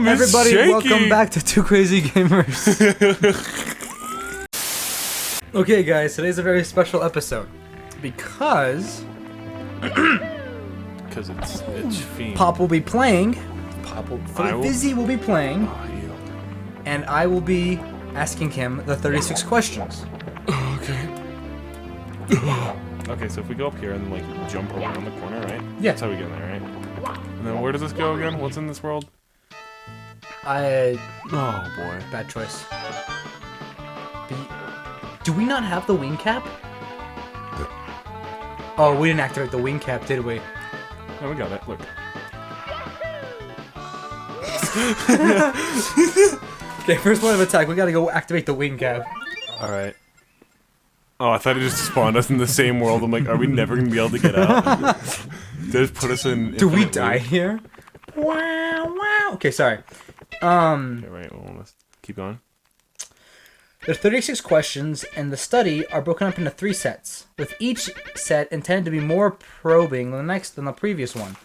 Everybody, shaky. welcome back to Two Crazy Gamers. Okay, guys, today's a very special episode because it's Fiend. Pop will be playing. Fizzy will be playing, and I will be asking him the 36 questions. Okay. Okay, so if we go up here and then, like, jump around the corner, right? Yeah. That's how we get in there, right? And then where does this go again? What's in this world? Oh boy. bad choice. Do we not have the wing cap? Oh, we didn't activate the wing cap, did we? Oh, we got it. Look. Okay, first point of attack. We gotta go activate the wing cap. Alright. Oh, I thought it just spawned us in the same world. I'm like, are we never gonna be able to get out? They just put us in. Do we die here? Wow, wow. Okay, sorry. Okay, right, well, let's keep going. There's 36 questions, and the study are broken up into 3 sets, with each set intended to be more probing than the previous one.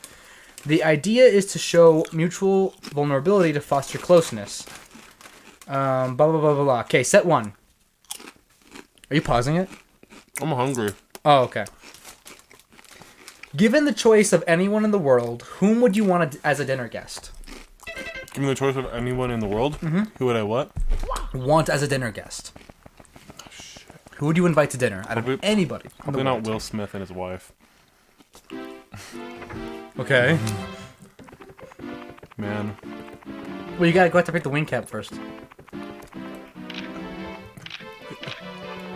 The idea is to show mutual vulnerability to foster closeness. Blah, blah, blah, blah, blah. Okay, set 1. Are you pausing it? I'm hungry. Oh, okay. Given the choice of anyone in the world, whom would you want as a dinner guest? Give me the choice of anyone in the world? Mm-hmm. Who would I what? Want as a dinner guest. Oh, shit. Who would you invite to dinner? Out of anybody. Probably not Will Smith and his wife. Okay. Man. Well, you gotta go have to pick the wing cap first. How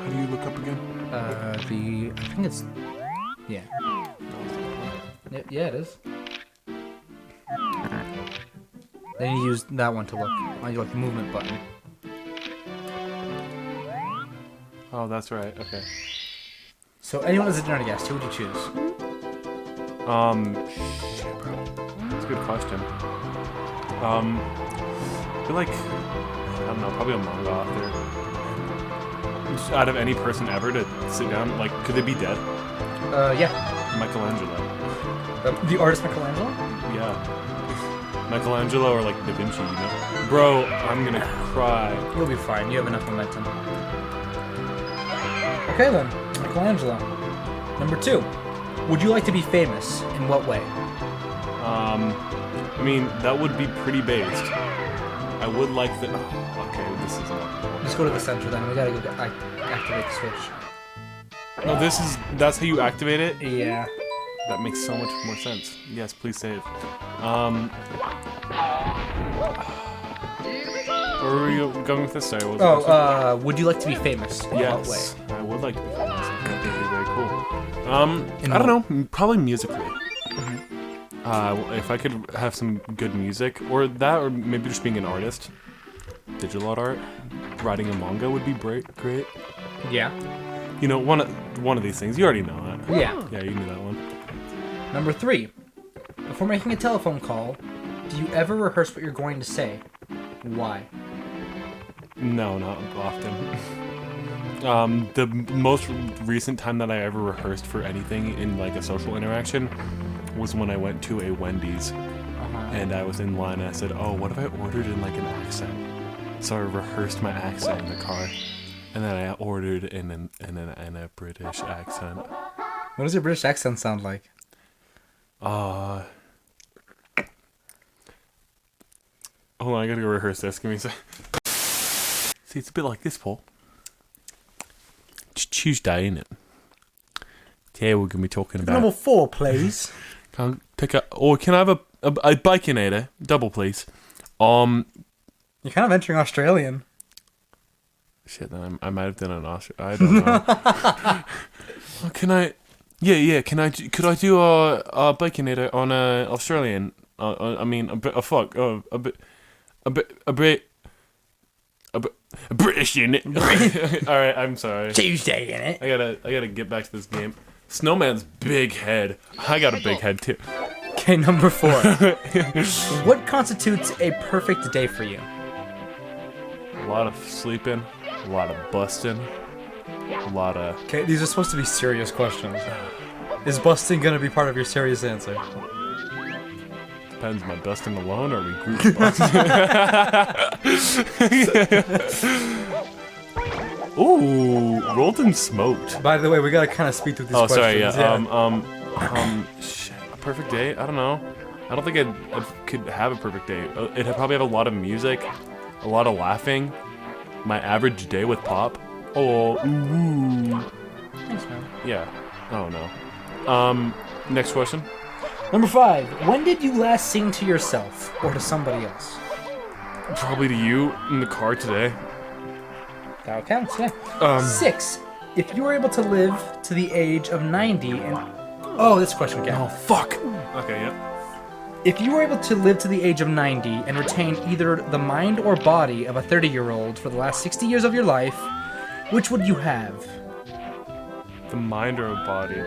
do you look up again? I think it's... Yeah. Yeah, it is. Then you use that one to look on your, like, movement button. Oh, that's right. Okay. So, anyone as a dinner guest, who would you choose? Shit, bro. That's a good question. I feel like, I don't know, probably a manga author. Just out of any person ever to sit down, like, could they be dead? Yeah. Michelangelo. The artist Michelangelo? Yeah. Michelangelo or, like, Da Vinci, you know? Bro, I'm gonna cry. You'll be fine. You have enough momentum. Okay, then. Michelangelo. Number 2. Would you like to be famous? In what way? I mean, that would be pretty based. I would like the... Oh, okay, this is not... Just go to the center, then. We gotta go activate the switch. No, that's how you activate it? Yeah. That makes so much more sense. Yes, please save. Where were you going with this? Sorry, what was the would you like to be famous? In what way? Yes, I would like to be famous. That would be very cool. I don't know, probably musically. If I could have some good music, or maybe just being an artist, digital art, writing a manga would be great. Yeah. You know, one of these things. You already know that. Yeah. Yeah, you knew that one. Number 3. Before making a telephone call, do you ever rehearse what you're going to say? Why? No, not often. The most recent time that I ever rehearsed for anything in, like, a social interaction was when I went to a Wendy's. And I was in line and I said, oh, what if I ordered in, like, an accent? So I rehearsed my accent in the car. And then I ordered in a British accent. What does your British accent sound like? Hold on, I gotta go rehearse this. Give me a sec. See, it's a bit like this, Paul. It's Tuesday, isn't it? Today we're gonna be talking about... Number 4, please. Can I have a Baconator? Double, please. You're kind of entering Australian. Shit, then I might have done an Australian. I don't know. Can I... Yeah, could I do a Baconator on a Australian? I mean, a British unit. Alright, I'm sorry. Tuesday, innit? I gotta get back to this game. Snowman's big head. I got a big head too. Okay, number 4. What constitutes a perfect day for you? A lot of sleeping, a lot of busting, a lot of... Okay, these are supposed to be serious questions. Is busting gonna be part of your serious answer? depends. Am I besting alone or are we group Ooh, rolled and smoked. By the way, we gotta kind of speed through these questions. Sorry, yeah. Shit, a perfect day? I don't know. I don't think I could have a perfect day. It'd probably have a lot of music, a lot of laughing. My average day with Pop. Oh, ooh. Thanks, man. Yeah. Oh no. Next question. Number 5. When did you last sing to yourself or to somebody else? Probably to you in the car today. That counts, yeah. 6. If you were able to live to the age of 90 and... Oh, this question again. Oh, fuck. Okay, yeah. If you were able to live to the age of 90 and retain either the mind or body of a 30-year-old for the last 60 years of your life, which would you have? The mind or a body?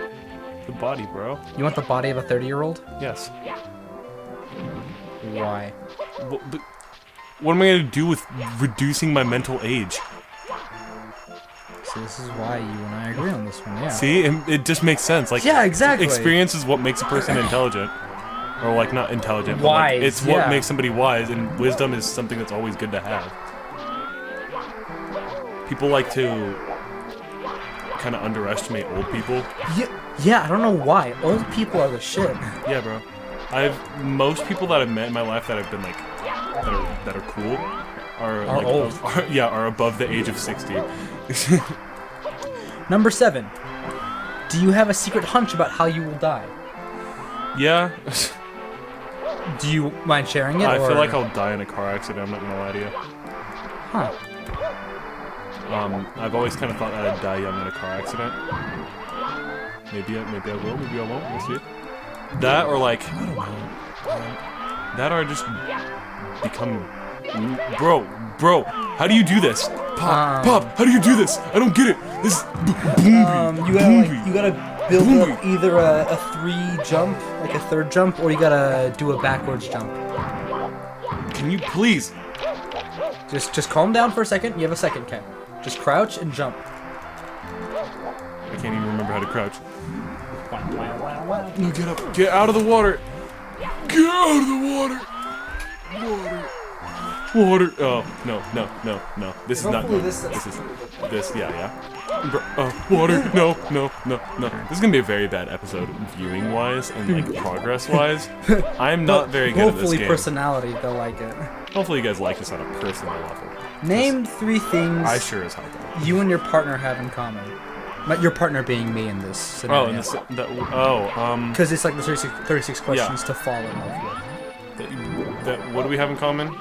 The body, bro. You want the body of a 30-year-old? Yes. Why? But what am I gonna do with reducing my mental age? So this is why you and I agree on this one, yeah. See, it just makes sense. Like, yeah, exactly. Experience is what makes a person intelligent, or like not intelligent, but wise. Like, it's what makes somebody wise, and wisdom is something that's always good to have. People like to kind of underestimate old people. Yeah, I don't know why. Old people are the shit. Yeah, bro. Most people that I've met in my life that have been like that are cool are like old. Are above the age of 60. Number 7. Do you have a secret hunch about how you will die? Yeah. Do you mind sharing it? I feel like I'll die in a car accident. I'm not gonna lie to you. Huh. I've always kind of thought that I'd die young in a car accident. Maybe I will. Maybe I won't. We'll see. That or like I don't know. That or just become. Bro, how do you do this? Pop, how do you do this? I don't get it. This you gotta build up either a 3 jump, like a 3rd jump, or you gotta do a backwards jump. Can you please? Just calm down for a second. You have a second, Ken. Just crouch and jump. I can't even remember how to crouch. No, get up. Get out of the water. Get out of the water. Water. Oh, no. This is not good. This, yeah. Water. No. This is gonna be a very bad episode, viewing-wise and like progress-wise. I'm not very good at this game. Hopefully, personality, they'll like it. Hopefully, you guys like this on a personal level. Name 3 things I sure as hell don't. You and your partner have in common. Your partner being me in this scenario. Because it's like the 36 questions to fall in love with. What do we have in common?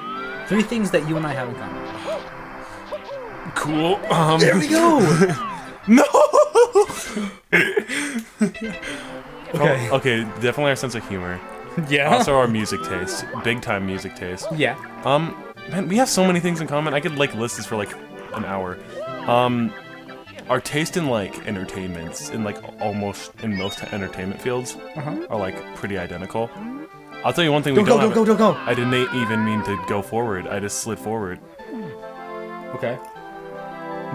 3 things that you and I have in common. Cool. There we go. No. Okay. Okay. Definitely our sense of humor. Yeah. Also our music taste. Big time music taste. Yeah. Man, we have so many things in common. I could like list this for like an hour. Our taste in like entertainments, in like almost in most entertainment fields, are like pretty identical. I'll tell you one thing. Don't go. I didn't even mean to go forward. I just slid forward. Okay.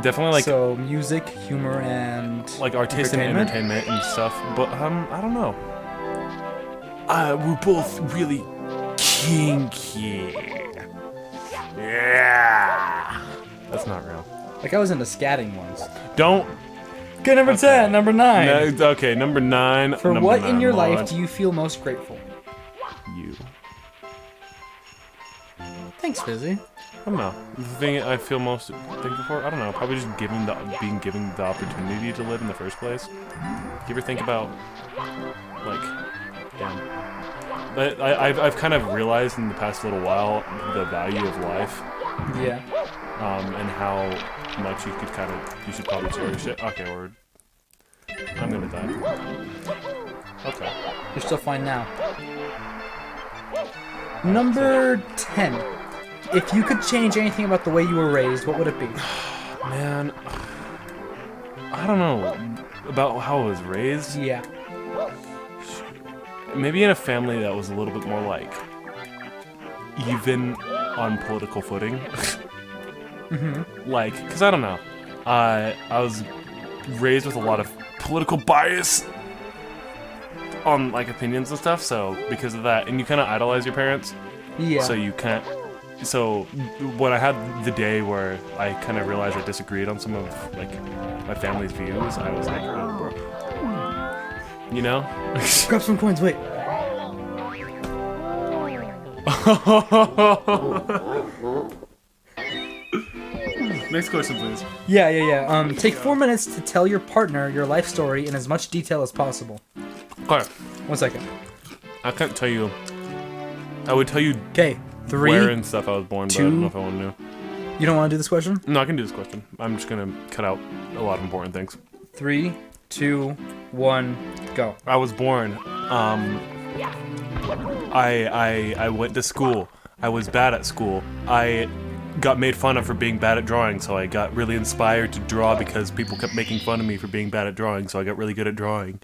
Definitely like so music, humor, and like our taste in entertainment and stuff. But I don't know. We're both really kinky. Yeah. That's not real. Like I was into scatting once. Don't. Okay, number 10, number 9. No, okay, number 9. For number what 9, in your life do you feel most grateful? You. Thanks, Fizzy. I don't know. The thing I feel most thankful for, I don't know. Probably just being given the opportunity to live in the first place. Do you ever think about, like, damn. But I've kind of realized in the past little while the value of life. Yeah. And how much you should probably cherish it. Okay, or I'm gonna die. Okay. You're still fine now. Number 10. If you could change anything about the way you were raised, what would it be? Man, I don't know about how I was raised. Yeah. Maybe in a family that was a little bit more like even on political footing. Like, cause I don't know. I was raised with a lot of political bias. on like opinions and stuff. So because of that, and you kind of idolize your parents. Yeah. So you can't. So when I had the day where I kind of realized I disagreed on some of like my family's views, I was like, oh, bro. You know? Grab some coins. Wait. Next question, please. Yeah. Take 4 minutes to tell your partner your life story in as much detail as possible. Okay. 1 second. I can't tell you. I would tell you Okay. 3. where and stuff I was born, but I don't know if I want to know. You don't want to do this question? No, I can do this question. I'm just gonna cut out a lot of important things. 3, 2, 1, go. I was born. I went to school. I was bad at school. I got made fun of for being bad at drawing, so I got really inspired to draw because people kept making fun of me for being bad at drawing, so I got really good at drawing.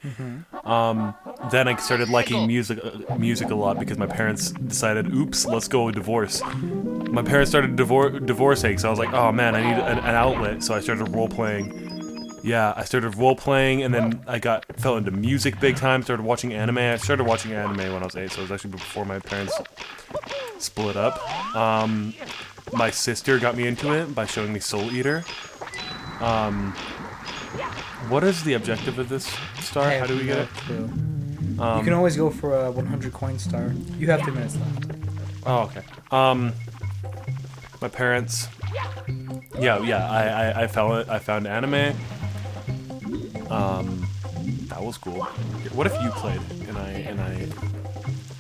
Then I started liking music a lot because my parents decided, oops, let's go with divorce. My parents started divorcing, so I was like, oh man, I need an outlet, so I started role-playing. Yeah, I started role-playing, and then I fell into music big time, started watching anime. I started watching anime when I was 8, so it was actually before my parents split up. My sister got me into it by showing me Soul Eater. What is the objective of this star? How do we get it? You can always go for a 100 coin star. You have 3 minutes left. Oh, okay. My parents. I found anime. That was cool. What if you played and I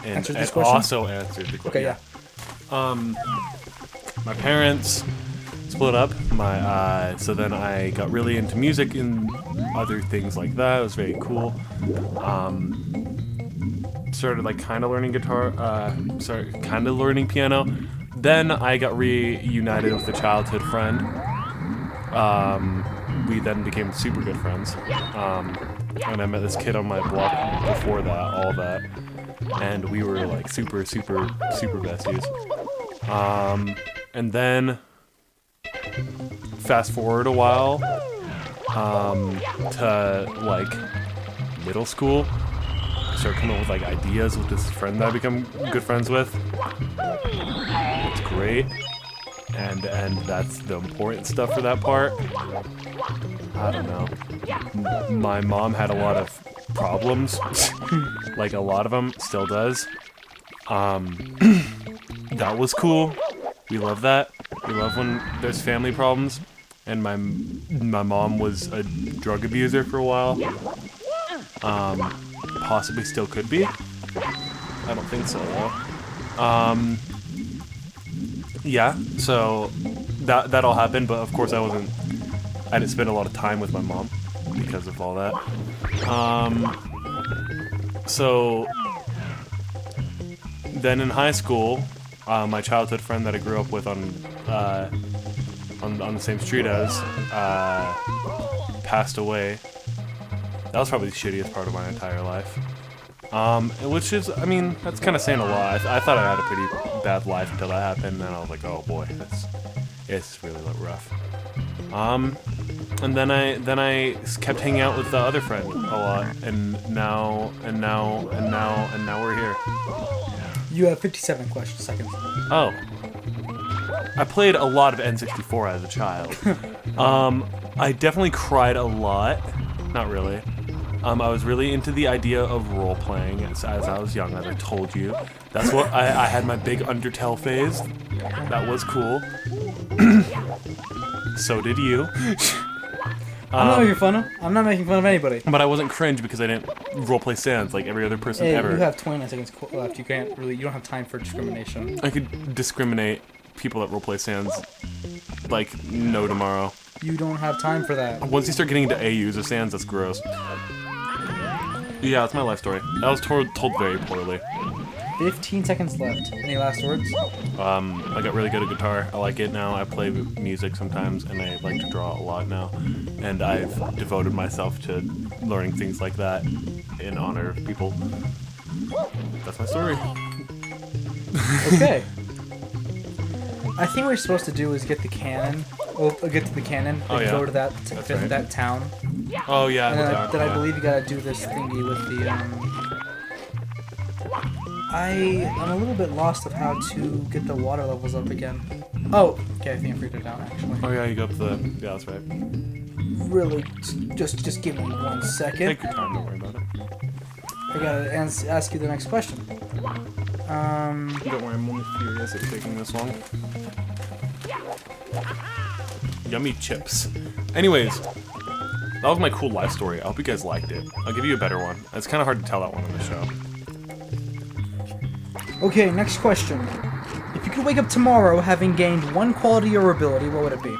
Answered this question? also answered the question? Okay, yeah. My parents split up. So then I got really into music and other things like that. It was very cool. Started like kind of learning guitar. Kind of learning piano. Then I got reunited with a childhood friend. We then became super good friends. And I met this kid on my block before that, all that. And we were like super besties. And then fast forward a while to like middle school. I started coming up with like ideas with this friend that I become good friends with. It's great. And that's the important stuff for that part. I don't know. My mom had a lot of problems. Like a lot of them, still does. That was cool. We love that. We love when there's family problems. And my mom was a drug abuser for a while. Possibly still could be. I don't think so though. Yeah, so that all happened, but of course I didn't spend a lot of time with my mom because of all that. So then in high school, my childhood friend that I grew up with on the same street as passed away. That was probably the shittiest part of my entire life. Which is, I mean, that's kind of saying a lot. I thought I had a pretty bad life until that happened, and then I was like, oh boy, it's really rough. And then I kept hanging out with the other friend a lot, and now we're here. You have 57 seconds. Oh. I played a lot of N64 as a child. I definitely cried a lot. Not really. I was really into the idea of role-playing as I was young, as I told you. That's what I had my big Undertale phase. That was cool. So did you. I'm not making fun of. I'm not making fun of anybody. But I wasn't cringe because I didn't roleplay Sans like every other person ever. You have 29 seconds left. You don't have time for discrimination. I could discriminate people that roleplay Sans like no tomorrow. You don't have time for that. Once you start getting into AUs or Sans, that's gross. Yeah, that's my life story. That was told very poorly. 15 seconds left. Any last words? I got really good at guitar. I like it now. I play music sometimes, and I like to draw a lot now. And I've devoted myself to learning things like that in honor of people. That's my story. Okay. I think what we're supposed to do is get the cannon. We'll get to the cannon and go to that town. Oh yeah. And then I believe you gotta do this thingy with the I'm a little bit lost of how to get the water levels up again. Oh, okay, I think I figured it out actually. Oh yeah, you go up the. Yeah, that's right. Really, just give me 1 second. Take your time. Don't worry about it. I gotta ask you the next question. Don't worry, I'm only furious at taking this long. Yummy chips. Anyways, that was my cool life story. I hope you guys liked it. I'll give you a better one. It's kind of hard to tell that one on the show. Okay, next question. If you could wake up tomorrow having gained one quality or ability, what would it be?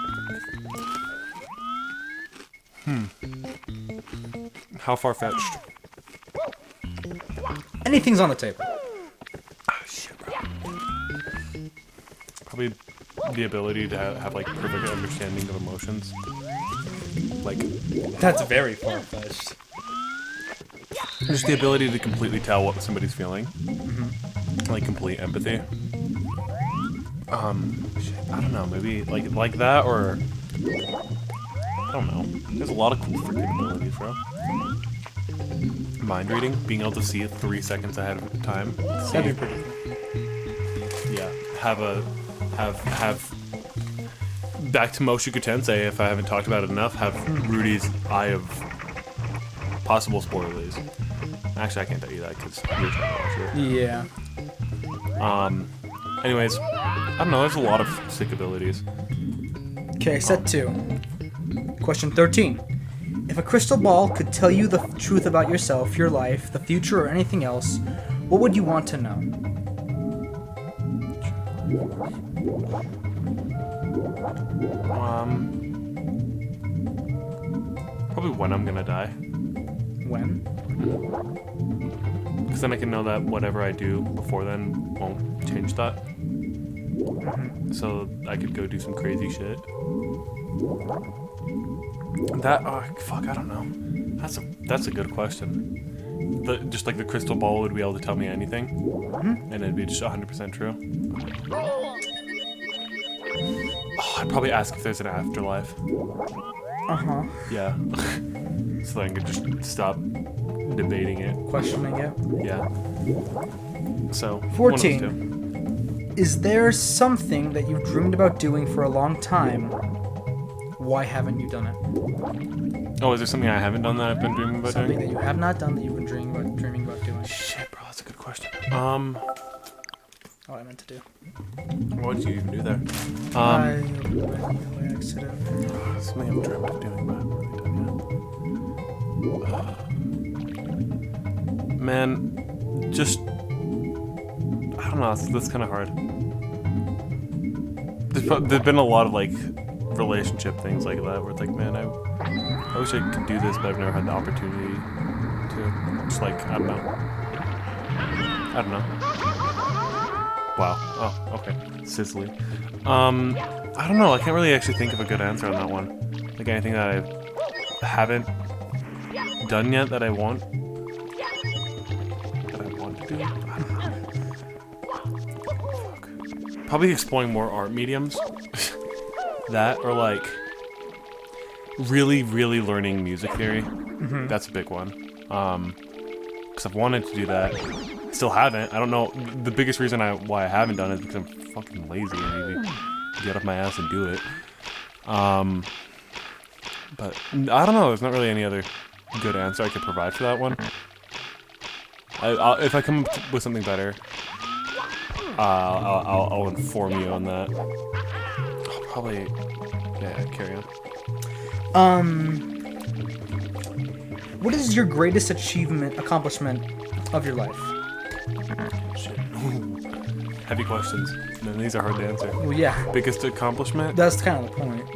How far-fetched? Anything's on the table. Oh, shit, bro. Probably the ability to have like perfect understanding of emotions. Like, That's very far-fetched. just the ability to completely tell what somebody's feeling. Like complete empathy. Shit, I don't know, maybe like that, or I don't know. There's a lot of cool freaking abilities, bro. Mind reading, being able to see it 3 seconds ahead of time. That'd be pretty cool. Yeah, have back to Moshiku Tensei, if I haven't talked about it enough, have Rudy's Eye of possible spoilers. Actually, I can't tell you that because you're trying to watch it. Yeah. Anyways, I don't know, there's a lot of sick abilities. Okay, set 2. Question 13. If a crystal ball could tell you the truth about yourself, your life, the future, or anything else, what would you want to know? Probably when I'm gonna die. When? Because then I can know that whatever I do before then won't change that. So I could go do some crazy shit. Fuck, I don't know. That's a good question. Just like the crystal ball would be able to tell me anything, and it'd be just 100% true. Oh, I'd probably ask if there's an afterlife. Uh-huh. Yeah. So then I could just stop debating it. Questioning it. Yeah. So, 14. one of those two. Is there something that you've dreamed about doing for a long time? Why haven't you done it? Oh, is there something I haven't done that I've been dreaming about Something doing? that you have not done that you've been dreaming about doing. Shit, bro, that's a good question. What I meant to do. What did you even do there? I accident. Something I've dreamt of doing, but I haven't really done yet. Man, just I don't know. That's kind of hard. There's been a lot of like relationship things like that where it's like, man, I wish I could do this, but I've never had the opportunity to. Just like I don't know. Wow. Oh, okay. Sizzly. I don't know. I can't really actually think of a good answer on that one. Like anything that I haven't done yet that I want to do. I don't know. Fuck. Probably exploring more art mediums. That or like really learning music theory. That's a big one. Because I've wanted to do that. Still haven't. I don't know. The biggest reason why I haven't done it is because I'm fucking lazy and need to get off my ass and do it. But I don't know. There's not really any other good answer I could provide for that one. If I come up with something better, I'll inform you on that. I'll probably, yeah. Carry on. What is your greatest accomplishment of your life? Shit. Heavy questions. Man, these are hard to answer. Well, yeah. Biggest accomplishment? That's kind of the point.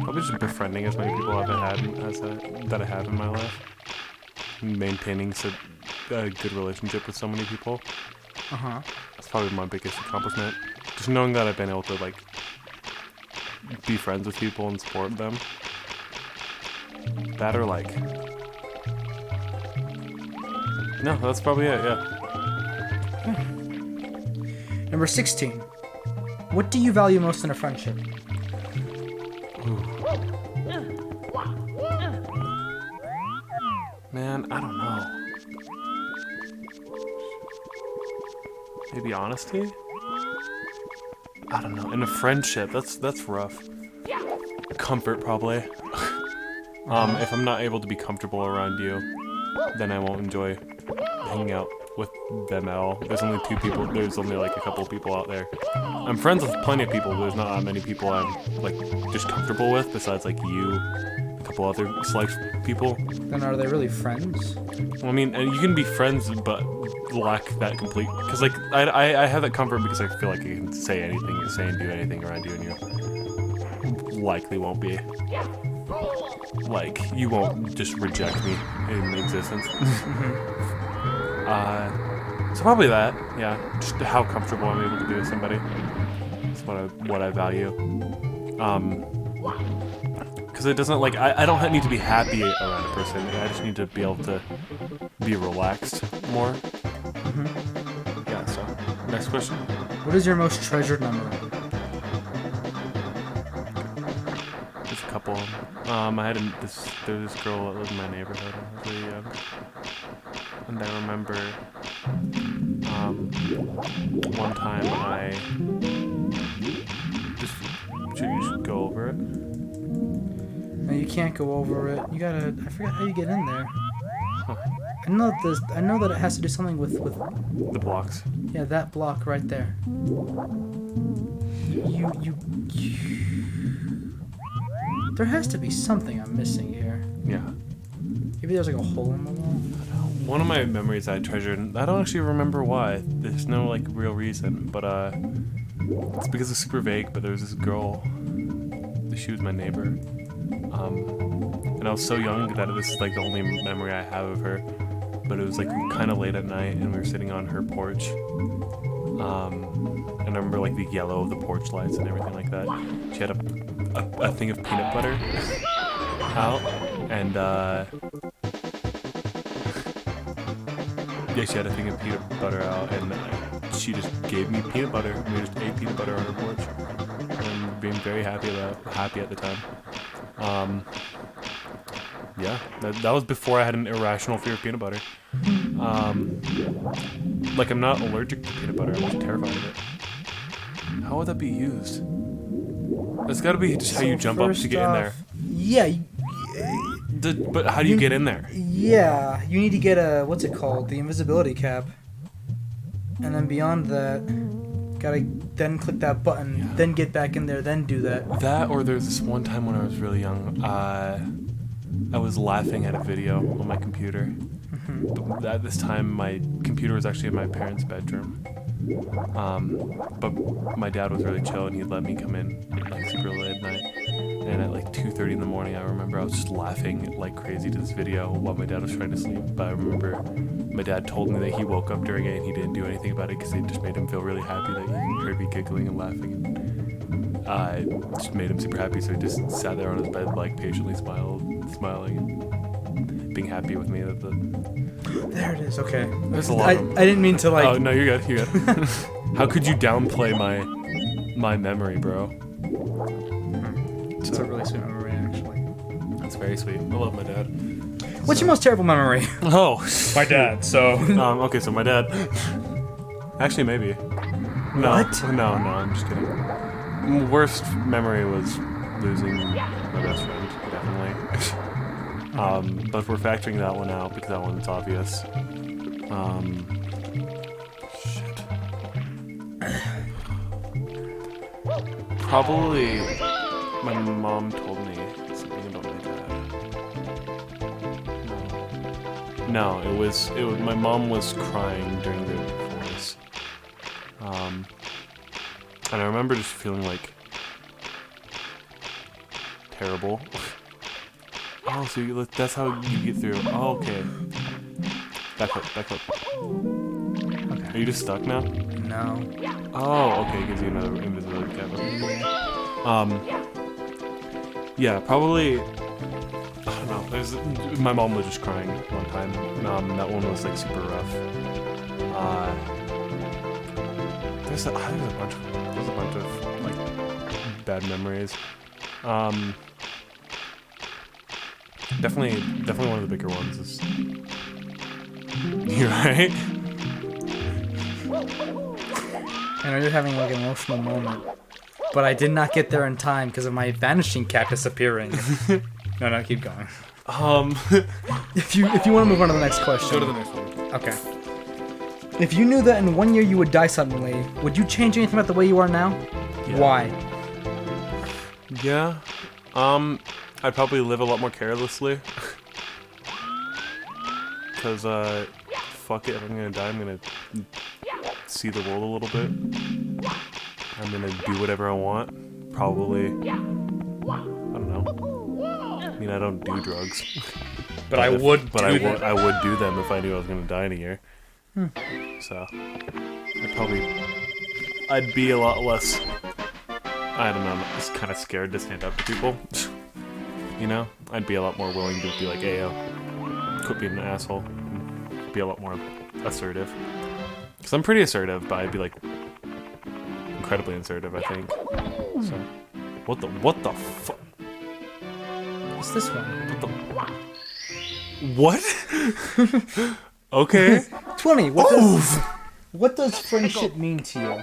Probably just befriending as many people that I have in my life. Maintaining a good relationship with so many people. That's probably my biggest accomplishment. Just knowing that I've been able to like be friends with people and support them. That or like, no, that's probably it. Yeah. Number 16. What do you value most in a friendship? Man, I don't know. Maybe honesty? I don't know. In a friendship, that's rough. Comfort, probably. If I'm not able to be comfortable around you, then I won't enjoy hanging out with them at all. There's only two people. There's only like a couple people out there. I'm friends with plenty of people, but there's not that many people I'm like just comfortable with. Besides like you, a couple other select people. Then are they really friends? Well, I mean, and you can be friends, but lack that complete. Because like I have that comfort because I feel like you can say anything, say and do anything around you, and you likely won't be. Like you won't just reject me in existence. So probably that, yeah. Just how comfortable I'm able to be with somebody. That's what I value. Because it doesn't like I don't need to be happy around a person. I just need to be able to be relaxed more. Yeah. So next question. What is your most treasured memory? There's a couple. I had there was this girl that lived in my neighborhood. I was really young, and I remember one time I just should go over it. No, you can't go over it. You gotta. I forgot how you get in there. Huh. I know that it has to do something with The blocks. yeah, that block right there. You. There has to be something I'm missing here. Yeah. Maybe there's like a hole in the wall. One of my memories I treasured, and I don't actually remember why. There's no like real reason, but it's because it's super vague. But there was this girl. She was my neighbor, and I was so young that this is like the only memory I have of her. But it was like kind of late at night, and we were sitting on her porch. And I remember like the yellow of the porch lights and everything like that. She had a thing of peanut butter out, and yeah, she had a thing of peanut butter out, and she just gave me peanut butter. And we just ate peanut butter on her porch, and being very happy at the time. Yeah, that was before I had an irrational fear of peanut butter. Like I'm not allergic to peanut butter. I'm just terrified of it. How would that be used? That's got to be just how you jump up to get in there. Yeah. But how do you get in there? Yeah, you need to get what's it called? The invisibility cap. And then beyond that, gotta then click that button, then get back in there, then do that. That, or there's this one time when I was really young, I was laughing at a video on my computer. But at this time, my computer was actually in my parents' bedroom. But my dad was really chill, and he'd let me come in like super late at night. And at like 2:30 in the morning, I remember I was just laughing like crazy to this video while my dad was trying to sleep. But I remember my dad told me that he woke up during it and he didn't do anything about it because it just made him feel really happy that he heard me giggling and laughing. And I just made him super happy, so he just sat there on his bed like patiently smiling and being happy with me. There it is. Okay. There's a lot. I didn't mean to like. Oh no, you're good. You're good. How could you downplay my memory, bro? It's a really sweet memory, actually. That's very sweet. I love my dad. What's your most terrible memory? Oh, My dad, so... okay, so my dad. Actually, maybe. No, What? No, I'm just kidding. Worst memory was losing my best friend, definitely. But we're factoring that one out because that one's obvious. Shit. Probably my mom told me something about my dad. No, it was my mom was crying during the divorce. And I remember just feeling like terrible. Oh, so that's how you get through. Oh, okay. Back up. Okay. Are you just stuck now? No. Oh, okay, it gives you another invisibility cap. Yeah, probably. I don't know. My mom was just crying one time. That one was like super rough. There's a bunch of like bad memories. Definitely one of the bigger ones is. You're right. I know you're having like an emotional moment, but I did not get there in time because of my vanishing cat disappearing. No, keep going. If you want to move on to the next question. Go to the next one. Okay. If you knew that in 1 year you would die suddenly, would you change anything about the way you are now? Yeah. Why? Yeah. I'd probably live a lot more carelessly. Cause fuck it, if I'm gonna die, I'm gonna see the world a little bit. I'm gonna do whatever I want. Probably. I don't know. I mean, I don't do drugs. But I would I would do them if I knew I was gonna die in a year. So, I'd be a lot less. I don't know. I'm just kind of scared to stand up to people. You know, I'd be a lot more willing to be like, "Hey, yo, quit being an asshole." Be a lot more assertive. Cause I'm pretty assertive, but I'd be like incredibly assertive, I think. So, what the fuck? What's this one? What? Okay. 20. What does friendship mean to you?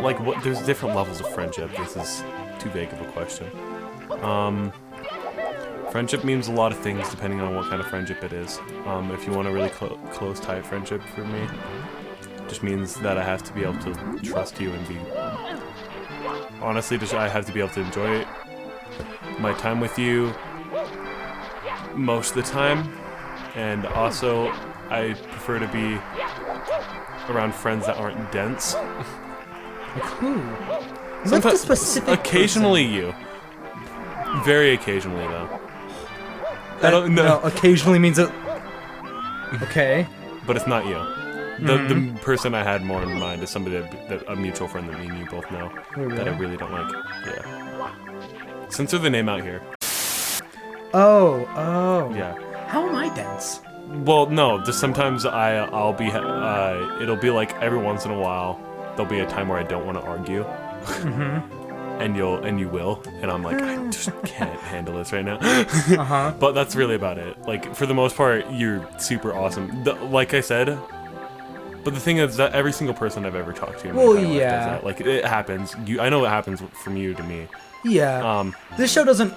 Like, what? There's different levels of friendship. This is too vague of a question. Friendship means a lot of things depending on what kind of friendship it is. If you want a really close, tight friendship for me, it just means that I have to be able to trust you and be... Honestly, I have to be able to enjoy my time with you most of the time. And also, I prefer to be around friends that aren't dense. Like who? What's the specific occasionally person? You. Very occasionally, though. I don't know. No, occasionally means it. Okay. But it's not you. The person I had more in mind is somebody that a mutual friend that me and you both know that I really don't like. Yeah. Censor the name out here. Oh. Yeah. How am I dense? Well, no. Just sometimes I'll be. It'll be like every once in a while. There'll be a time where I don't want to argue. And you will, and I'm like, I just can't handle this right now. But that's really about it. Like, for the most part, you're super awesome. Like I said, but the thing is that every single person I've ever talked to in my entire life does that. Like, it happens. I know it happens from you to me. Yeah. This show doesn't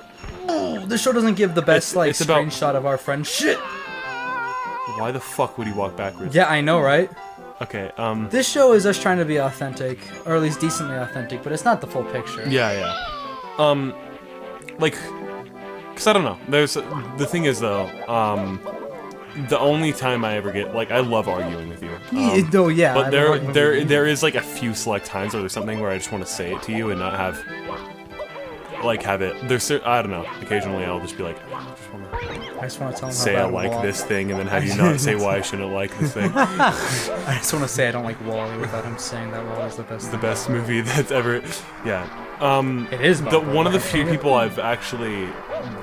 give the best screenshot of our friendship. Why the fuck would he walk backwards? Yeah, I know, right? Okay, This show is us trying to be authentic, or at least decently authentic, but it's not the full picture. Yeah. Like, cause I don't know. The thing is though, the only time I ever get, like, I love arguing with you. Yeah. But there is like a few select times where there's something where I just want to say it to you and not have it. I don't know. Occasionally I'll just be like, I just want to tell him say I like this thing, and then have you not say why I shouldn't like this thing. I just want to say I don't like WALL-E without him saying that WALL-E is the best. The best movie that's ever. Yeah. It is. One of the few people I've actually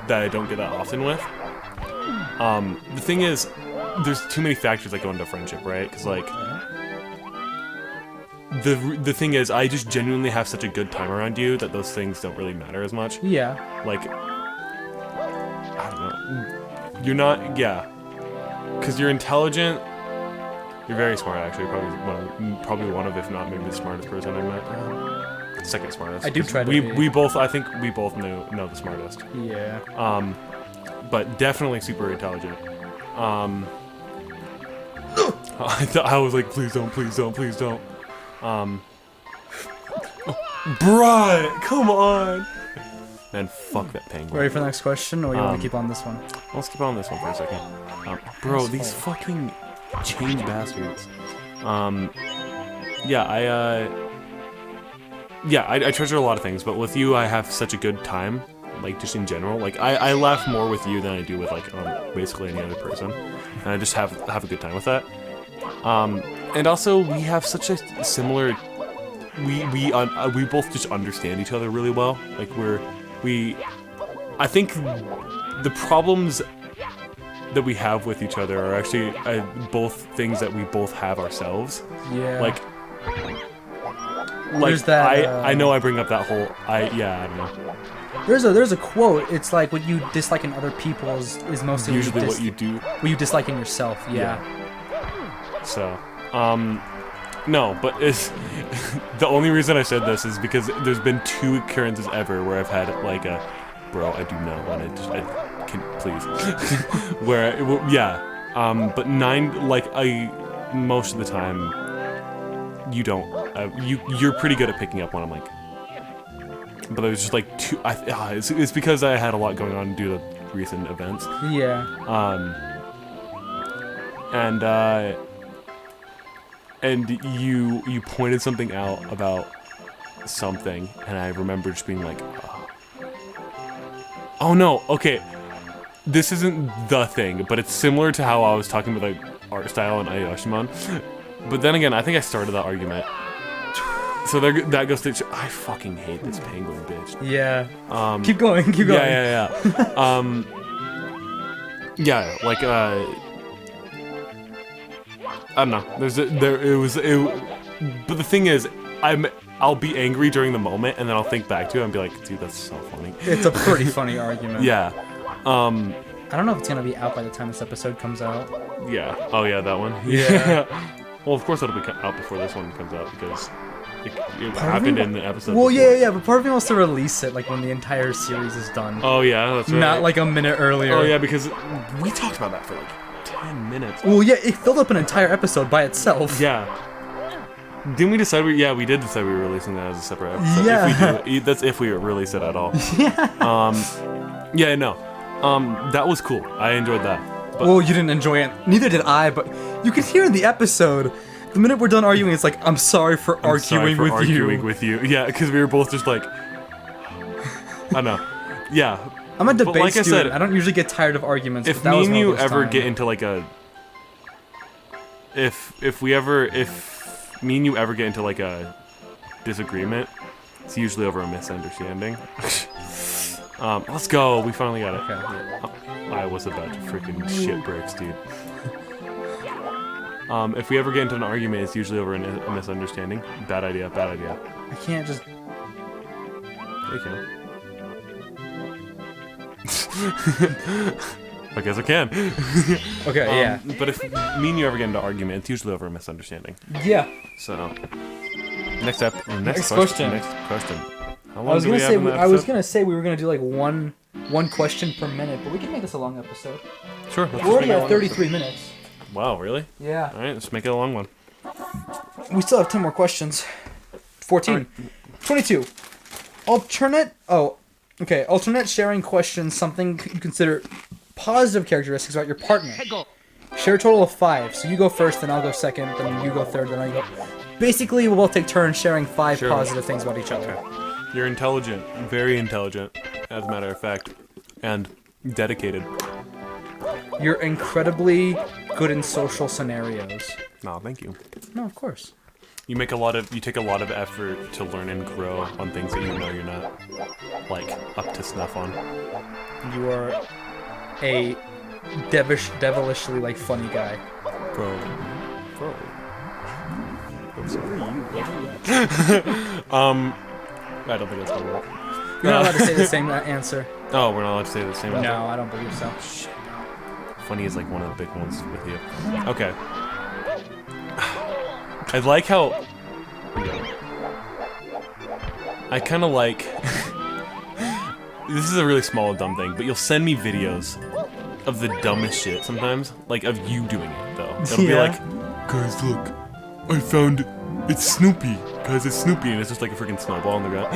that I don't get that often with. The thing is, there's too many factors that go into friendship, right? Because like. The thing is, I just genuinely have such a good time around you that those things don't really matter as much. Yeah. Like, I don't know. You're not, yeah. Because you're intelligent. You're very smart, actually. Probably one of, if not maybe the smartest person I met. Second smartest. I do try to be. I think we both know the smartest. Yeah. But definitely super intelligent. I was like, please don't. Bruh, come on! Man, fuck that penguin. Ready for the next question, or you want to keep on this one? Let's keep on this one for a second. Bro, these fucking change bastards. I treasure a lot of things, but with you, I have such a good time. Like, just in general. Like, I laugh more with you than I do with, like, basically any other person. And I just have a good time with that. And also, we have such a similar... We both just understand each other really well. Like, I think the problems that we have with each other are actually both things that we both have ourselves. Yeah. Like that, I know I bring up that whole... I don't know. There's a quote. It's like what you dislike in other people is mostly usually what you do. What you dislike in yourself. Yeah. So, No, but it's the only reason I said this is because there's been 2 occurrences ever where I've had like a, bro, I do not want to. I can please, where yeah, but 9 like most of the time you don't. You're pretty good at picking up when I'm like. But there's just like 2. It's because I had a lot going on due to recent events. Yeah. And you pointed something out about something, and I remember just being like, oh no, okay, this isn't the thing, but it's similar to how I was talking about like art style and Ayoshimon. But then again, I think I started that argument. So that goes to I fucking hate this penguin bitch. Yeah. Keep going. Keep going. Yeah. Yeah, like I don't know. But the thing is, I'll be angry during the moment, and then I'll think back to it and be like, dude, that's so funny. It's a pretty funny argument. Yeah. I don't know if it's gonna be out by the time this episode comes out. Yeah. Oh yeah, that one. Yeah. Well, of course it'll be out before this one comes out because it happened in the episode. Well, before. yeah, but part of me wants to release it like when the entire series is done. Oh yeah, that's right. Not like a minute earlier. Oh yeah, because we talked about that for like 10 minutes. Well, yeah, it filled up an entire episode by itself. Yeah. Didn't we decide we did decide we were releasing that as a separate episode. Yeah. If we do, that's if we release it at all. Yeah. Yeah, no. That was cool. I enjoyed that. But well, you didn't enjoy it. Neither did I, but you could hear in the episode, the minute we're done arguing, it's like, I'm sorry for arguing with you. Yeah, because we were both just like, I don't know. Yeah. I'm a debate like student. I said, I don't usually get tired of arguments. If but that me was and one of you those ever times. get into like a, if me and you ever get into like a disagreement, it's usually over a misunderstanding. Let's go. We finally got it. Okay. Yeah. I was about to freaking shit bricks, dude. If we ever get into an argument, it's usually over a misunderstanding. Bad idea. Bad idea. I can't just. You can. I guess I can. Okay. Yeah. But if me and you ever get into an argument, it's usually over a misunderstanding. Yeah. So, next question. Next question. Next question. How long I was do we gonna have in the say I was episode? gonna say we were gonna do like one question per minute, but we can make this a long episode. Sure. Let's We're just already make it a at long 33 minutes. Wow, really? Yeah. All right, let's make it a long one. We still have 10 more questions. 14. Right. 22. Alternate sharing questions, something you consider positive characteristics about your partner. Share a total of 5. So you go first, then I'll go second, then you go third, then I go. Basically, we'll both take turns sharing 5 Sure. positive things about each other. You're intelligent, very intelligent, as a matter of fact, and dedicated. You're incredibly good in social scenarios. No, thank you. No, of course. You take a lot of effort to learn and grow on things that you know you're not, like, up to snuff on. You are a devilishly like funny guy. Bro. I don't think that's gonna work. You're not allowed to say the same answer. Oh, we're not allowed to say the same answer? No, I don't believe so. Shit. Funny is like one of the big ones with you. Okay. I like how... I kind of like... This is a really small and dumb thing, but you'll send me videos of the dumbest shit sometimes. Like, of you doing it, though. It'll be Yeah. like, guys, look. I found it. It's Snoopy. Guys, it's Snoopy. And it's just like a freaking snowball on the ground.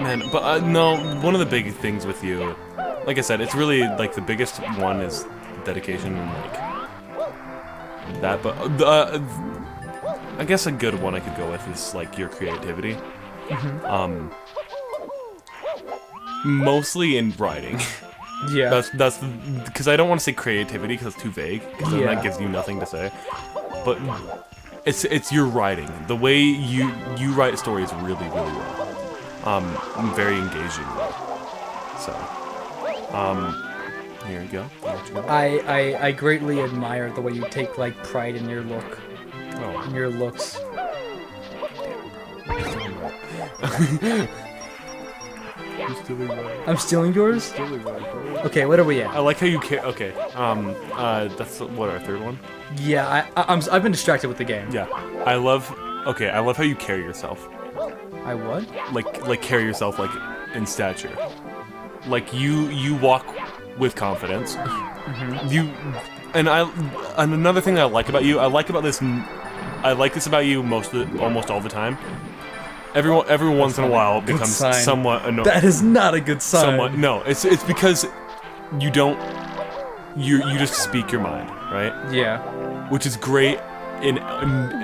Man, but no, one of the big things with you, like I said, it's really, like, the biggest one is dedication and, like, that, but I guess a good one I could go with is, like, your creativity. Mostly in writing. Yeah. That's because I don't want to say creativity because it's too vague, because then that gives you nothing to say. But it's your writing. The way you write stories really, really well. Very engaging. So, here you go. I greatly admire the way you take like pride in your look, Oh. in your looks. You're stealing mine. I'm stealing yours? Stealing mine, bro. Okay, what are we at? I like how you care. Okay. That's what, our third one? Yeah, I've been distracted with the game. Yeah. I love how you carry yourself. I what? Like carry yourself like in stature. Like you walk with confidence. And another thing I like about you, I like this about you almost all the time. Every once in a while it becomes somewhat annoying. That is not a good sign. No, it's because you just speak your mind, right? Yeah. Which is great in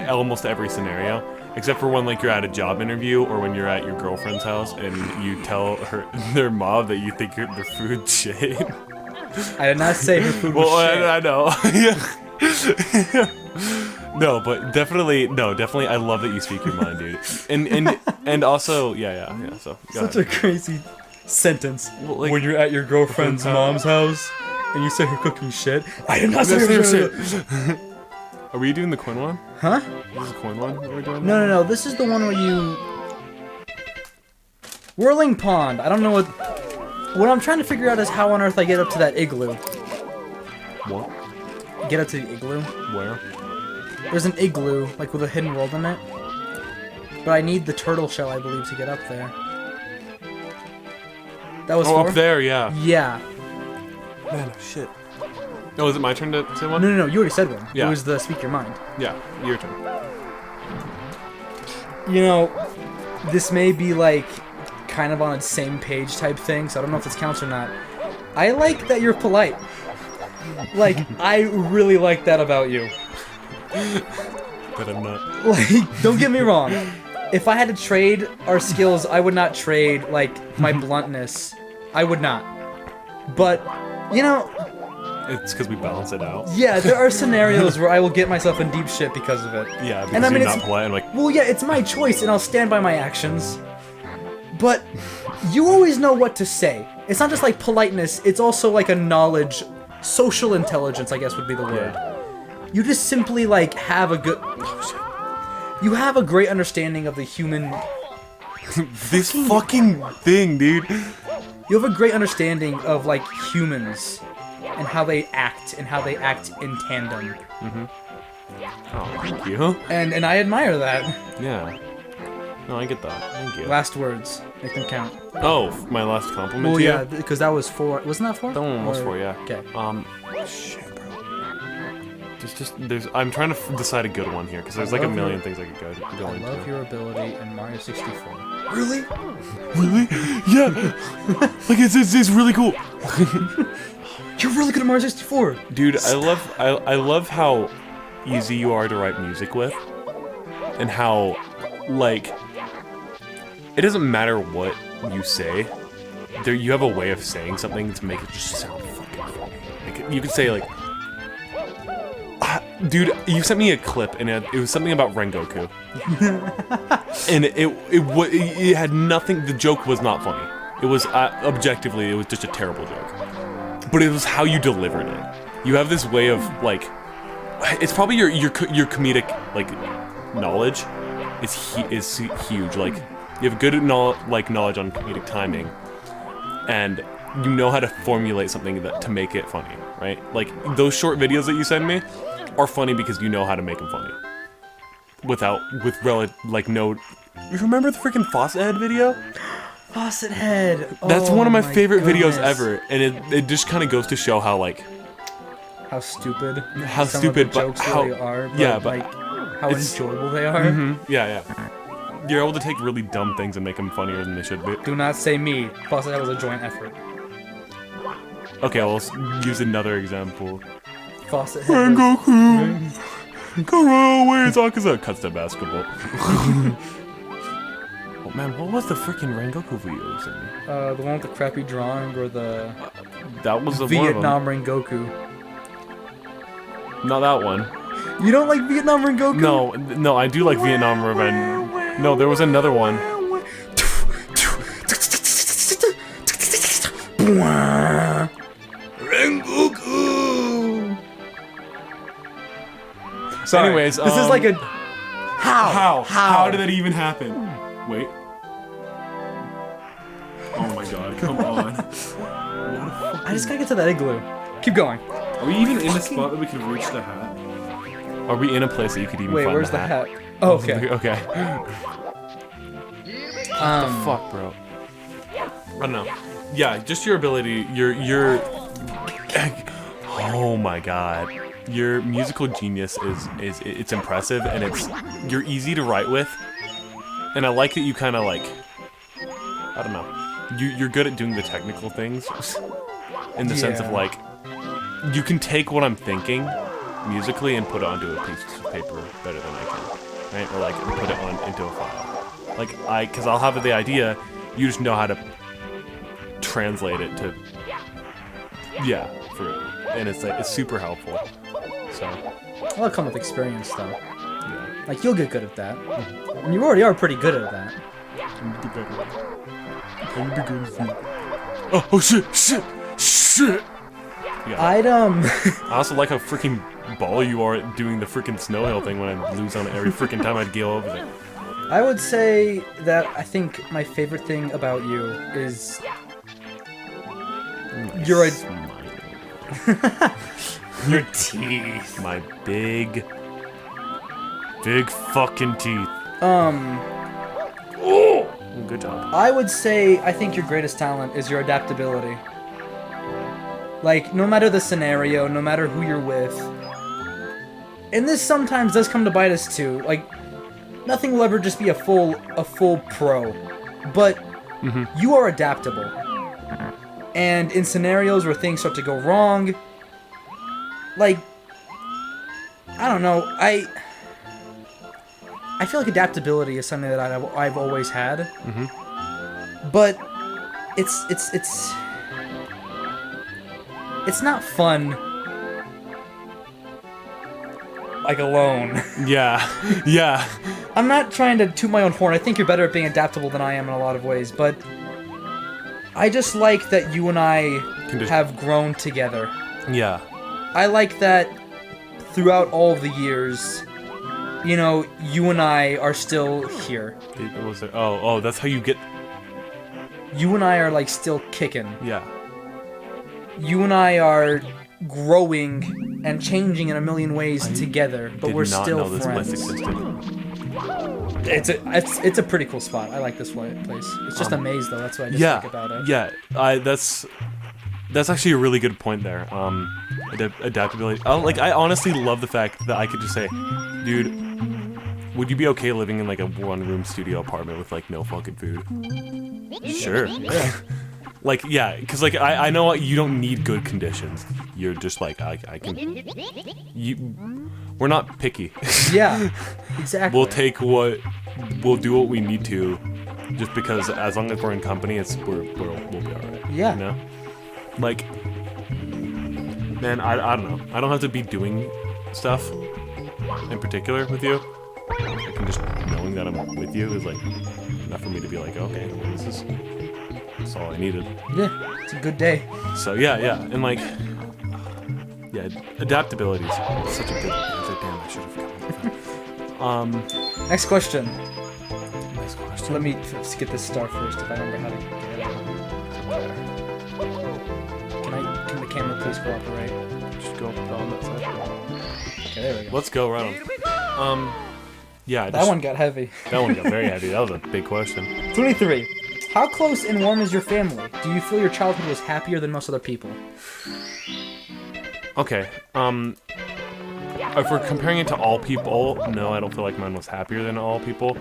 almost every scenario, except for when like you're at a job interview or when you're at your girlfriend's house and you tell their mom that you think their food's shit. I did not say her food was shit. I know. No, but definitely, I love that you speak your mind, dude. And also, yeah. So such a crazy sentence. Well, like, when you're at your girlfriend's mom's house and you say her cooking shit, I did not say her shit. Are we doing the coin one? Huh? This is the coin one that we're doing? No. This is the one where you... Whirling Pond. I don't know what... What I'm trying to figure out is how on earth I get up to that igloo. What? Get up to the igloo? Where? There's an igloo, like with a hidden world in it. But I need the turtle shell, I believe, to get up there. That was up there, yeah. Yeah. Man, shit. Oh, is it my turn to say one? No, you already said one. Yeah. It was the speak your mind. Yeah, your turn. You know, this may be like kind of on a same page type thing, so I don't know if this counts or not. I like that you're polite. Like, I really like that about you. But I'm not. Like, don't get me wrong. If I had to trade our skills, I would not trade, like, my bluntness. I would not. But, you know... It's because we balance it out. Yeah, there are scenarios where I will get myself in deep shit because of it. Yeah, because you're not polite. I'm like... Well, yeah, it's my choice, and I'll stand by my actions. But you always know what to say. It's not just, like, politeness. It's also, like, a knowledge... Social intelligence, I guess, would be the word. Yeah. You just simply, like, have a good... You have a great understanding of the human... This fucking thing, dude. You have a great understanding of, like, humans. And how they act in tandem. Oh, thank you. And I admire that. Yeah. No, I get that. Thank you. Last words. Make them count. Oh, my last compliment Well, to you? yeah, because that was 4. Wasn't that 4? That one was 4, yeah. Okay. Shit, bro. There's. I'm trying to decide a good one here because there's like a million things I could go into. I love your ability in Mario 64. Really? Really? Yeah. Like it's really cool. You're really good at Mario 64. Dude, I love how easy you are to write music with, and how like it doesn't matter what you say. You have a way of saying something to make it just sound fucking funny. Like you could say like. Dude, you sent me a clip, and it was something about Rengoku. And it had nothing. The joke was not funny. It was objectively, it was just a terrible joke. But it was how you delivered it. You have this way of like, it's probably your comedic like knowledge is huge. Like you have good knowledge on comedic timing, and you know how to formulate something to make it funny, right? Like those short videos that you send me are funny because you know how to make them funny. No. You remember the freaking Faucet Head video? Faucet Head. That's one of my favorite videos ever, and it just kind of goes to show how like how stupid some of the jokes really are. But, yeah, but like how enjoyable they are. Yeah. You're able to take really dumb things and make them funnier than they should be. Do not say me. Faucet Head was a joint effort. Okay, well, let's use another example. Faucet Head. Rengoku! Kuro, where's Akaza? Cuts to basketball. Oh man, what was the freaking Rengoku video you sent me? The one with the crappy drawing or the... that was the Vietnam one of them. Rengoku. Not that one. You don't like Vietnam Rengoku? No, I do like Vietnam Revenge. No, there was another one. Rengoku! Sorry. Anyways, this is like a... How did that even happen? Wait. Oh my god. Come on. I just gotta get to that igloo. Keep going. Are we even in the spot that we can reach the hat? Are we in a place that you could even Wait, find where's the the hat? hat? Oh, okay. Okay. What the fuck, bro? I don't know. Yeah, just your ability, your oh my god. Your musical genius is it's impressive, and you're easy to write with. And I like that you kind of like, I don't know. You're good at doing the technical things in the sense of like, you can take what I'm thinking musically and put it onto a piece of paper better than I can, right? Or like put it into a file. Like because I'll have the idea, you just know how to translate it to, and it's like, it's super helpful. So. That'll come with experience, though. Yeah. Like, you'll get good at that. And you already are pretty good at that. Oh shit! Yeah. I also like how freaking ball you are at doing the freaking snow hill thing when I lose on it every freaking time I'd go over there. I would say that I think my favorite thing about you is you're a your teeth. My big fucking teeth. Oh, good job. I would say I think your greatest talent is your adaptability. Like, no matter the scenario, no matter who you're with, and this sometimes does come to bite us too. Like, nothing will ever just be a full pro, but you are adaptable. And in scenarios where things start to go wrong, like, I don't know, I feel like adaptability is something that I've always had. But it's not fun, like, alone. Yeah. I'm not trying to toot my own horn. I think you're better at being adaptable than I am in a lot of ways, but I just like that you and I have grown together. Yeah. I like that throughout all of the years, you know, you and I are still here. Oh, that's how you get... You and I are, like, still kicking. Yeah. You and I are growing and changing in a million ways together, but we're still friends. It's a pretty cool spot. I like this place. It's just a maze, though. That's what I just think about it. Yeah, that's actually a really good point there. Adaptability. I honestly love the fact that I could just say, dude, would you be okay living in like a one-room studio apartment with like no fucking food? Sure. Yeah. Like, yeah, because like I know you don't need good conditions. You're just like I can. We're not picky. Yeah, exactly. We'll do what we need to, just because as long as we're in company, we'll be alright. Yeah. You know, like, man, I don't know. I don't have to be doing stuff in particular with you. I can just knowing that I'm with you is like enough for me to be like, okay, well, that's all I needed. Yeah, it's a good day. So yeah, and like, yeah, adaptability is such a good answer. Damn, I should have come with that. Next question. Let me get this star first if I remember how to get it. Can the camera please cooperate? Just go on that side. Okay, there we go. Let's go right on. Yeah. That one got heavy. That one got very heavy. That was a big question. 23. How close and warm is your family? Do you feel your childhood was happier than most other people? Okay. If we're comparing it to all people, no, I don't feel like mine was happier than all people.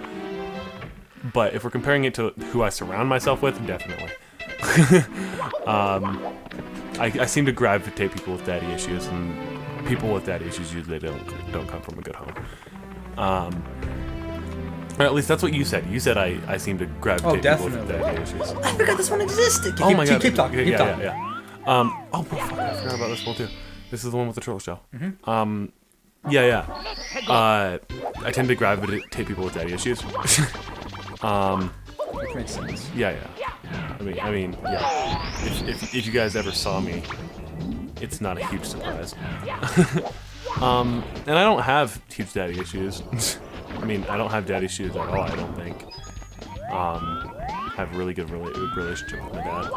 But if we're comparing it to who I surround myself with, definitely. I seem to gravitate people with daddy issues, and people with daddy issues usually don't come from a good home. Or at least that's what you said. You said I seem to gravitate people with daddy issues. I forgot this one existed. Oh my god. Keep talking. Keep talking. Yeah. Oh, fuck, I forgot about this one too. This is the one with the turtle shell. Yeah. I tend to gravitate people with daddy issues. Which makes sense. Yeah. I mean, yeah. If you guys ever saw me, it's not a huge surprise. And I don't have huge daddy issues. I mean, I don't have daddy issues at all, I don't think. have a really good relationship with my dad.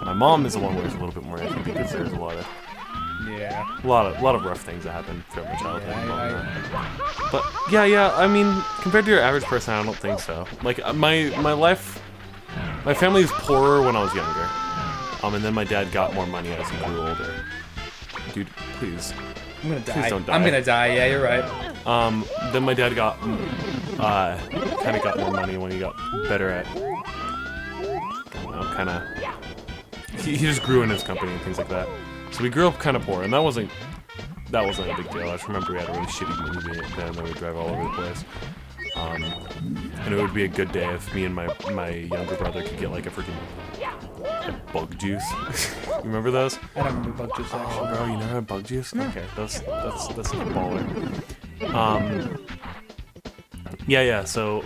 My mom is the one where it's a little bit more iffy because there's a lot of rough things that happen throughout my childhood. But yeah, I mean, compared to your average person, I don't think so. Like my family was poorer when I was younger, and then my dad got more money as he grew older. Dude, please. I'm gonna die. Please don't die. I'm gonna die. Yeah, you're right. Then my dad got kind of got more money when he got better at, he just grew in his company and things like that. So we grew up kind of poor, and that wasn't a big deal. I just remember we had a really shitty movie and then we'd drive all over the place. And it would be a good day if me and my younger brother could get like a freaking bug juice. You remember those? I don't remember bug juice actually. Oh, bro, you never had bug juice? No. Okay, that's a baller. Yeah. So,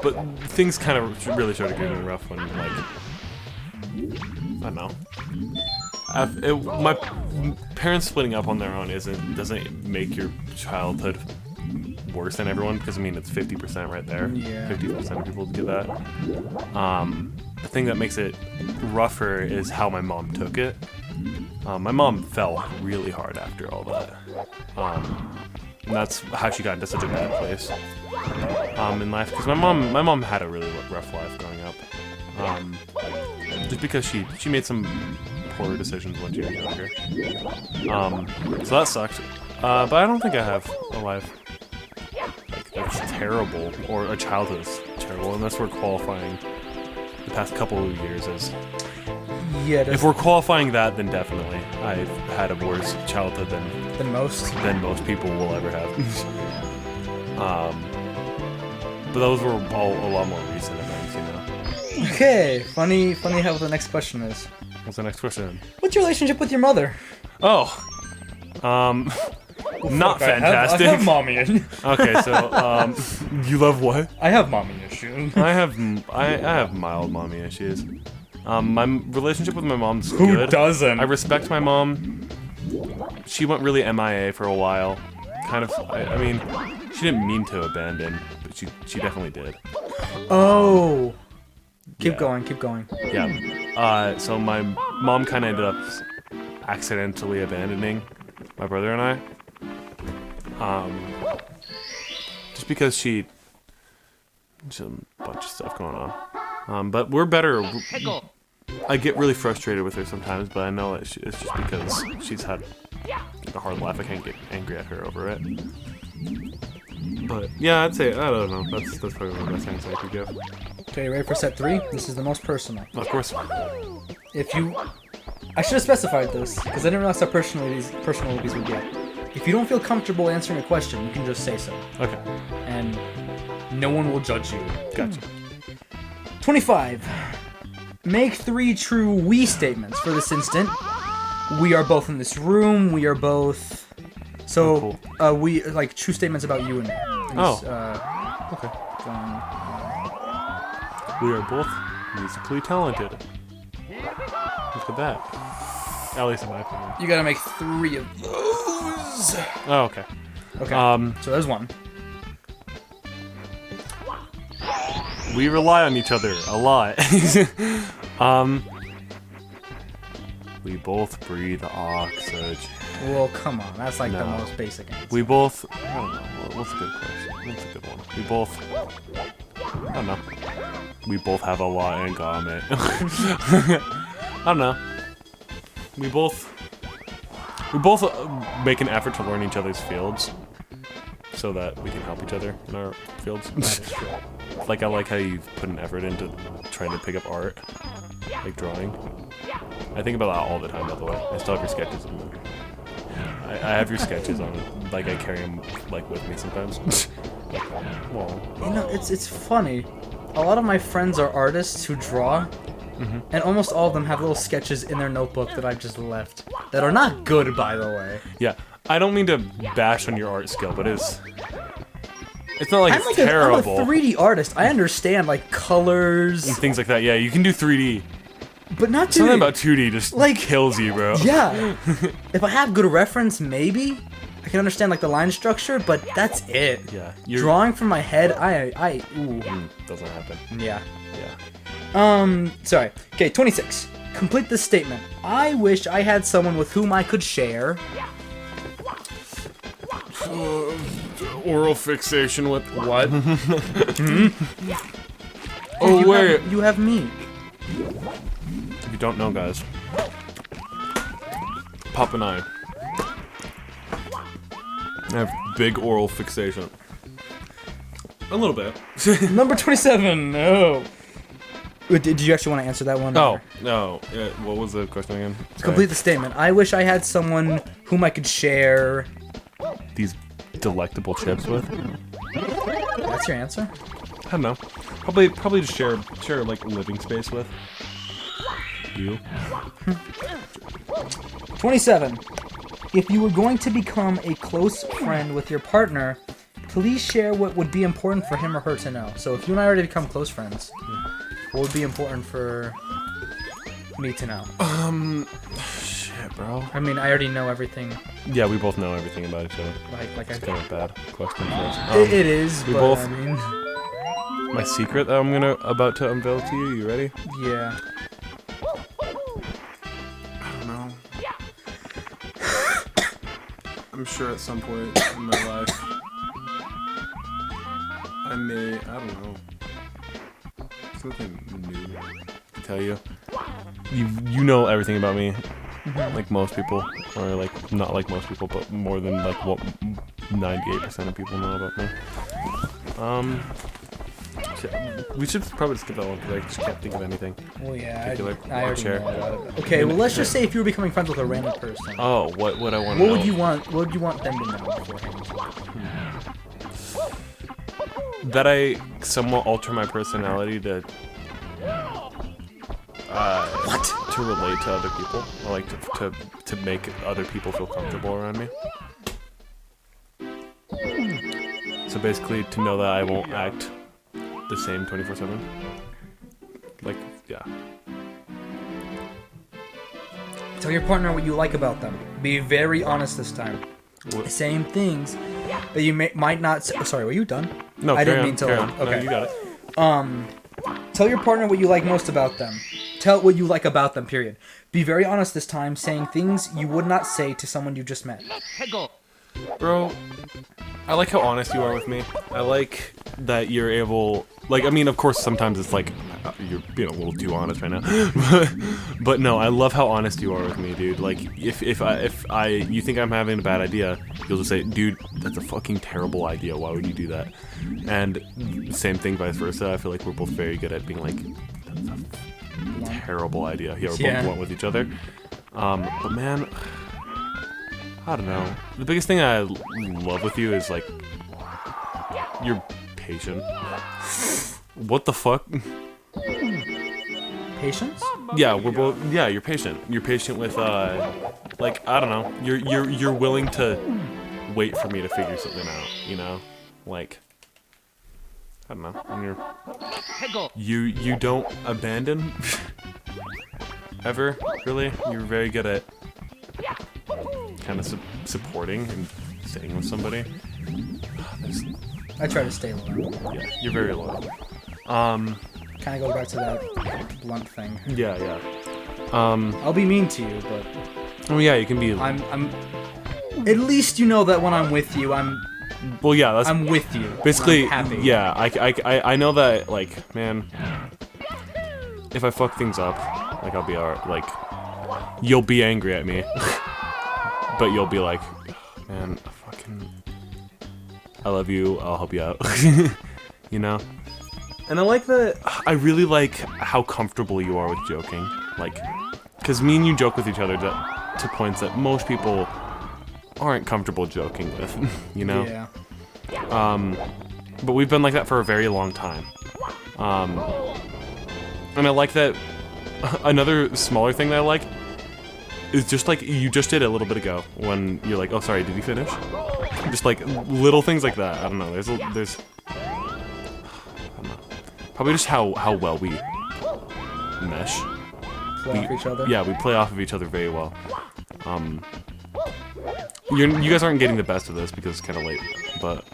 but things kind of really started getting rough when like I don't know. My parents splitting up on their own doesn't make your childhood worse than everyone, because I mean it's 50% right there. Yeah. 50% of people get that. The thing that makes it rougher is how my mom took it. My mom fell really hard after all that. And that's how she got into such a bad place in life. Because my mom had a really rough life growing up. Just because she made some poor decisions when she was younger. So that sucked. But I don't think I have a life that's terrible, or a childhood that's terrible, unless we're qualifying the past couple of years as... Yeah, if we're qualifying that, then definitely. I've had a worse childhood than most people will ever have. But those were all a lot more recent events, you know. Okay, funny how the next question is. What's the next question? What's your relationship with your mother? Oh, not fantastic. I have mommy issues. Okay, so you love what? I have mommy issues. I have mild mommy issues. My relationship with my mom's good. Who doesn't? I respect my mom. She went really MIA for a while. Kind of. I mean, she didn't mean to abandon, but she definitely did. Oh. Keep going. Yeah. So my mom kind of ended up accidentally abandoning my brother and I. Just because just a bunch of stuff going on. But we're better. I get really frustrated with her sometimes, but I know it's just because she's had a hard life. I can't get angry at her over it. But yeah, I'd say, I don't know. That's probably the best answer I could give. Okay, ready for set 3? This is the most personal. Of course. I should have specified this, because I didn't realize how personal these would get. If you don't feel comfortable answering a question, you can just say so. Okay. And no one will judge you. Gotcha. 25. Make 3 true we statements for this instant. We are both in this room. We are both... So, cool. We, like, true statements about you and me. Okay. We are both musically talented. Look at that. At least in my opinion. You gotta make 3 of those. Oh, okay. Okay. So there's 1. We rely on each other a lot. We both breathe oxygen. Well, come on. That's like the most basic answer. We both... I don't know. What's a good question? What's a good one? We both... I don't know. We both have a lot in common. I don't know. We both make an effort to learn each other's fields so that we can help each other in our fields. Like, I like how you put an effort into trying to pick up art, like drawing. I think about that all the time, by the way. I still have your sketches on them. I have your sketches on, like, I carry them, like, with me sometimes. Well, you know, it's funny. A lot of my friends are artists who draw, and almost all of them have little sketches in their notebook that I've just left. That are not good, by the way. Yeah, I don't mean to bash on your art skill, but it's not like it's terrible. I'm a 3D artist. I understand, like, colors. And things like that, yeah, you can do 3D. But not 2D. Something about 2D just like kills you, bro. Yeah. If I have good reference, maybe I can understand like the line structure, but that's it. Yeah. Drawing from my head, ooh. Doesn't happen. Yeah. Yeah. Sorry. Okay, 26. Complete this statement. I wish I had someone with whom I could share. Oral fixation with What? Oh, you wait. You have me. If you don't know, guys, Pop and I have big oral fixation. A little bit. Number 27. No. Did you actually want to answer that one? Oh, no. Yeah, what was the question again? Sorry. Complete the statement. I wish I had someone whom I could share. These delectable chips with. That's your answer? I don't know. Probably just share like living space with. You. 27. If you were going to become a close friend with your partner, please share what would be important for him or her to know. So if you and I already become close friends, what would be important for me to know? Shit, bro. I mean, I already know everything. Yeah, we both know everything about each other. Like It's kind of a bad question for us. it is, we but both- I mean, My secret that I'm about to unveil to you. You ready? yeah. I don't know. I'm sure at some point in my life, I don't know, something new to tell you. You know everything about me, like most people, or like not like most people, but more than like what 98% of people know about me. We should probably skip that one because I just can't think of anything. Well, yeah, Particular I already share. know about it. Okay, well, let's just say if you were becoming friends with a random person, Oh, what I want to what know? would you want? What would you want them to know beforehand? That I somewhat alter my personality to to relate to other people, or like to make other people feel comfortable around me. So basically, to know that I won't act the same 24/7. Like, yeah. Tell your partner what you like about them. Be very honest this time. What? Saying things that you might not. Sorry, were you done? No, I didn't carry mean on, to. carry on. Okay. No, you got it. Tell your partner what you like most about them. Tell what you like about them, period. Be very honest this time, saying things you would not say to someone you just met. Bro, I like how honest you are with me. I like that you're able... Like, I mean, of course, sometimes it's like, you're being a little too honest right now. But no, I love how honest you are with me, dude. Like, if you think I'm having a bad idea, you'll just say, dude, that's a fucking terrible idea. Why would you do that? And same thing, vice versa. I feel like we're both very good at being like, that's a terrible idea. Yeah, we're both blunt with each other. But man... I don't know. The biggest thing I love with you is, like, you're patient. What the fuck? Patience? Yeah, we're both. Yeah, you're patient. You're patient with, like, I don't know. You're willing to wait for me to figure something out. You know, like, I don't know. And you don't abandon ever, really. You're very good at kind of supporting and staying with somebody. I try to stay loyal. Yeah, you're very loyal. Kind of go back to that blunt thing. Yeah. I'll be mean to you, but Oh yeah, you can be. I'm. At least you know that when I'm with you, Well, yeah, that's I'm with you. basically. I'm happy. Yeah, I know that. Like, man, if I fuck things up, like I'll be alright. Like, you'll be angry at me, but you'll be like, man, I love you. I'll help you out. You know. And I like that. I really like how comfortable you are with joking. Like, because me and you joke with each other to points that most people aren't comfortable joking with, you know? Yeah. But we've been like that for a very long time. And I like that. Another smaller thing that I like is just like you just did a little bit ago when you're like, oh, sorry, did you finish? Just like little things like that. I don't know. There's I don't know. Probably just how well we mesh. Play off each other. Yeah, we play off of each other very well. You guys aren't getting the best of this because it's kind of late, but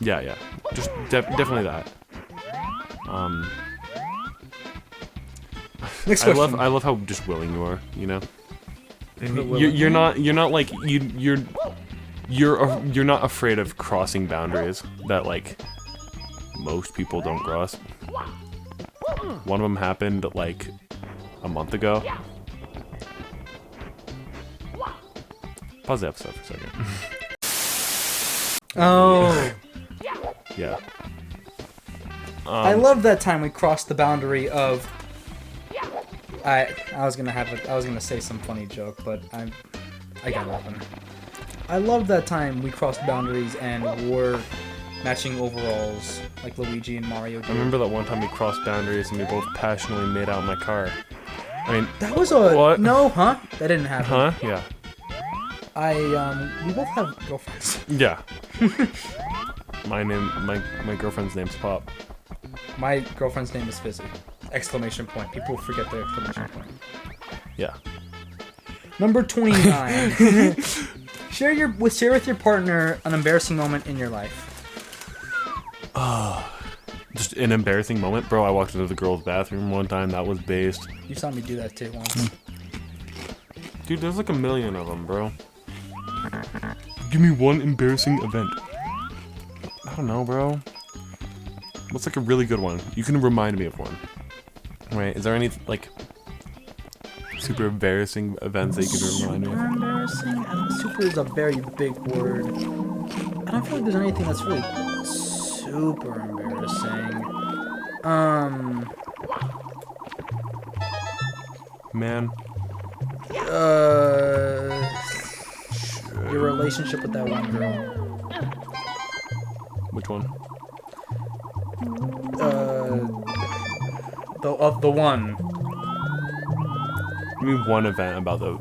yeah, just definitely that. Next question. I love how just willing you are. You know. Willing. You're not like you're not afraid of crossing boundaries that like most people don't cross. One of them happened like a month ago. Pause the episode for a second. Oh. Yeah. I love that time we crossed the boundary of. I was gonna say some funny joke, but I got nothing. I love that time we crossed boundaries and wore matching overalls like Luigi and Mario did. I remember that one time we crossed boundaries and we both passionately made out in my car. I mean, That was a what? no, huh? That didn't happen. Huh? Yeah. We both have girlfriends. Yeah. My girlfriend's name's Pop. My girlfriend's name is Fizzy. Exclamation point. People forget the exclamation point. Yeah. Number 29. Share with your partner an embarrassing moment in your life. Just an embarrassing moment, bro. I walked into the girls' bathroom one time. That was based. You saw me do that too once. Dude, there's like a million of them, bro. Give me one embarrassing event. I don't know, bro. What's like a really good one? You can remind me of one. Right? Is there any like super embarrassing events that you can remind me of? Super embarrassing? Super is a very big word. I don't feel like there's anything that's really super embarrassing. Man. Your relationship with that one girl. Which one? The one. Give me one event about the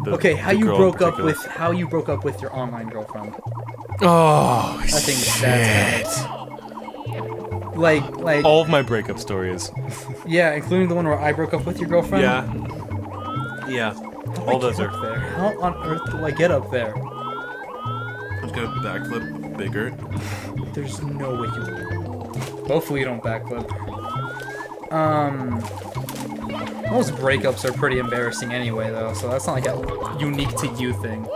Okay, how the you girl in broke up particular. with your online girlfriend. Oh, I think that's it. Like all of my breakup stories. yeah, including the one where I broke up with your girlfriend. Yeah. How All do I those get are. up there? How on earth do I get up there? Just gotta backflip bigger. There's no way you. Hopefully you don't backflip. Most breakups are pretty embarrassing anyway, though, so that's not like a unique to you thing.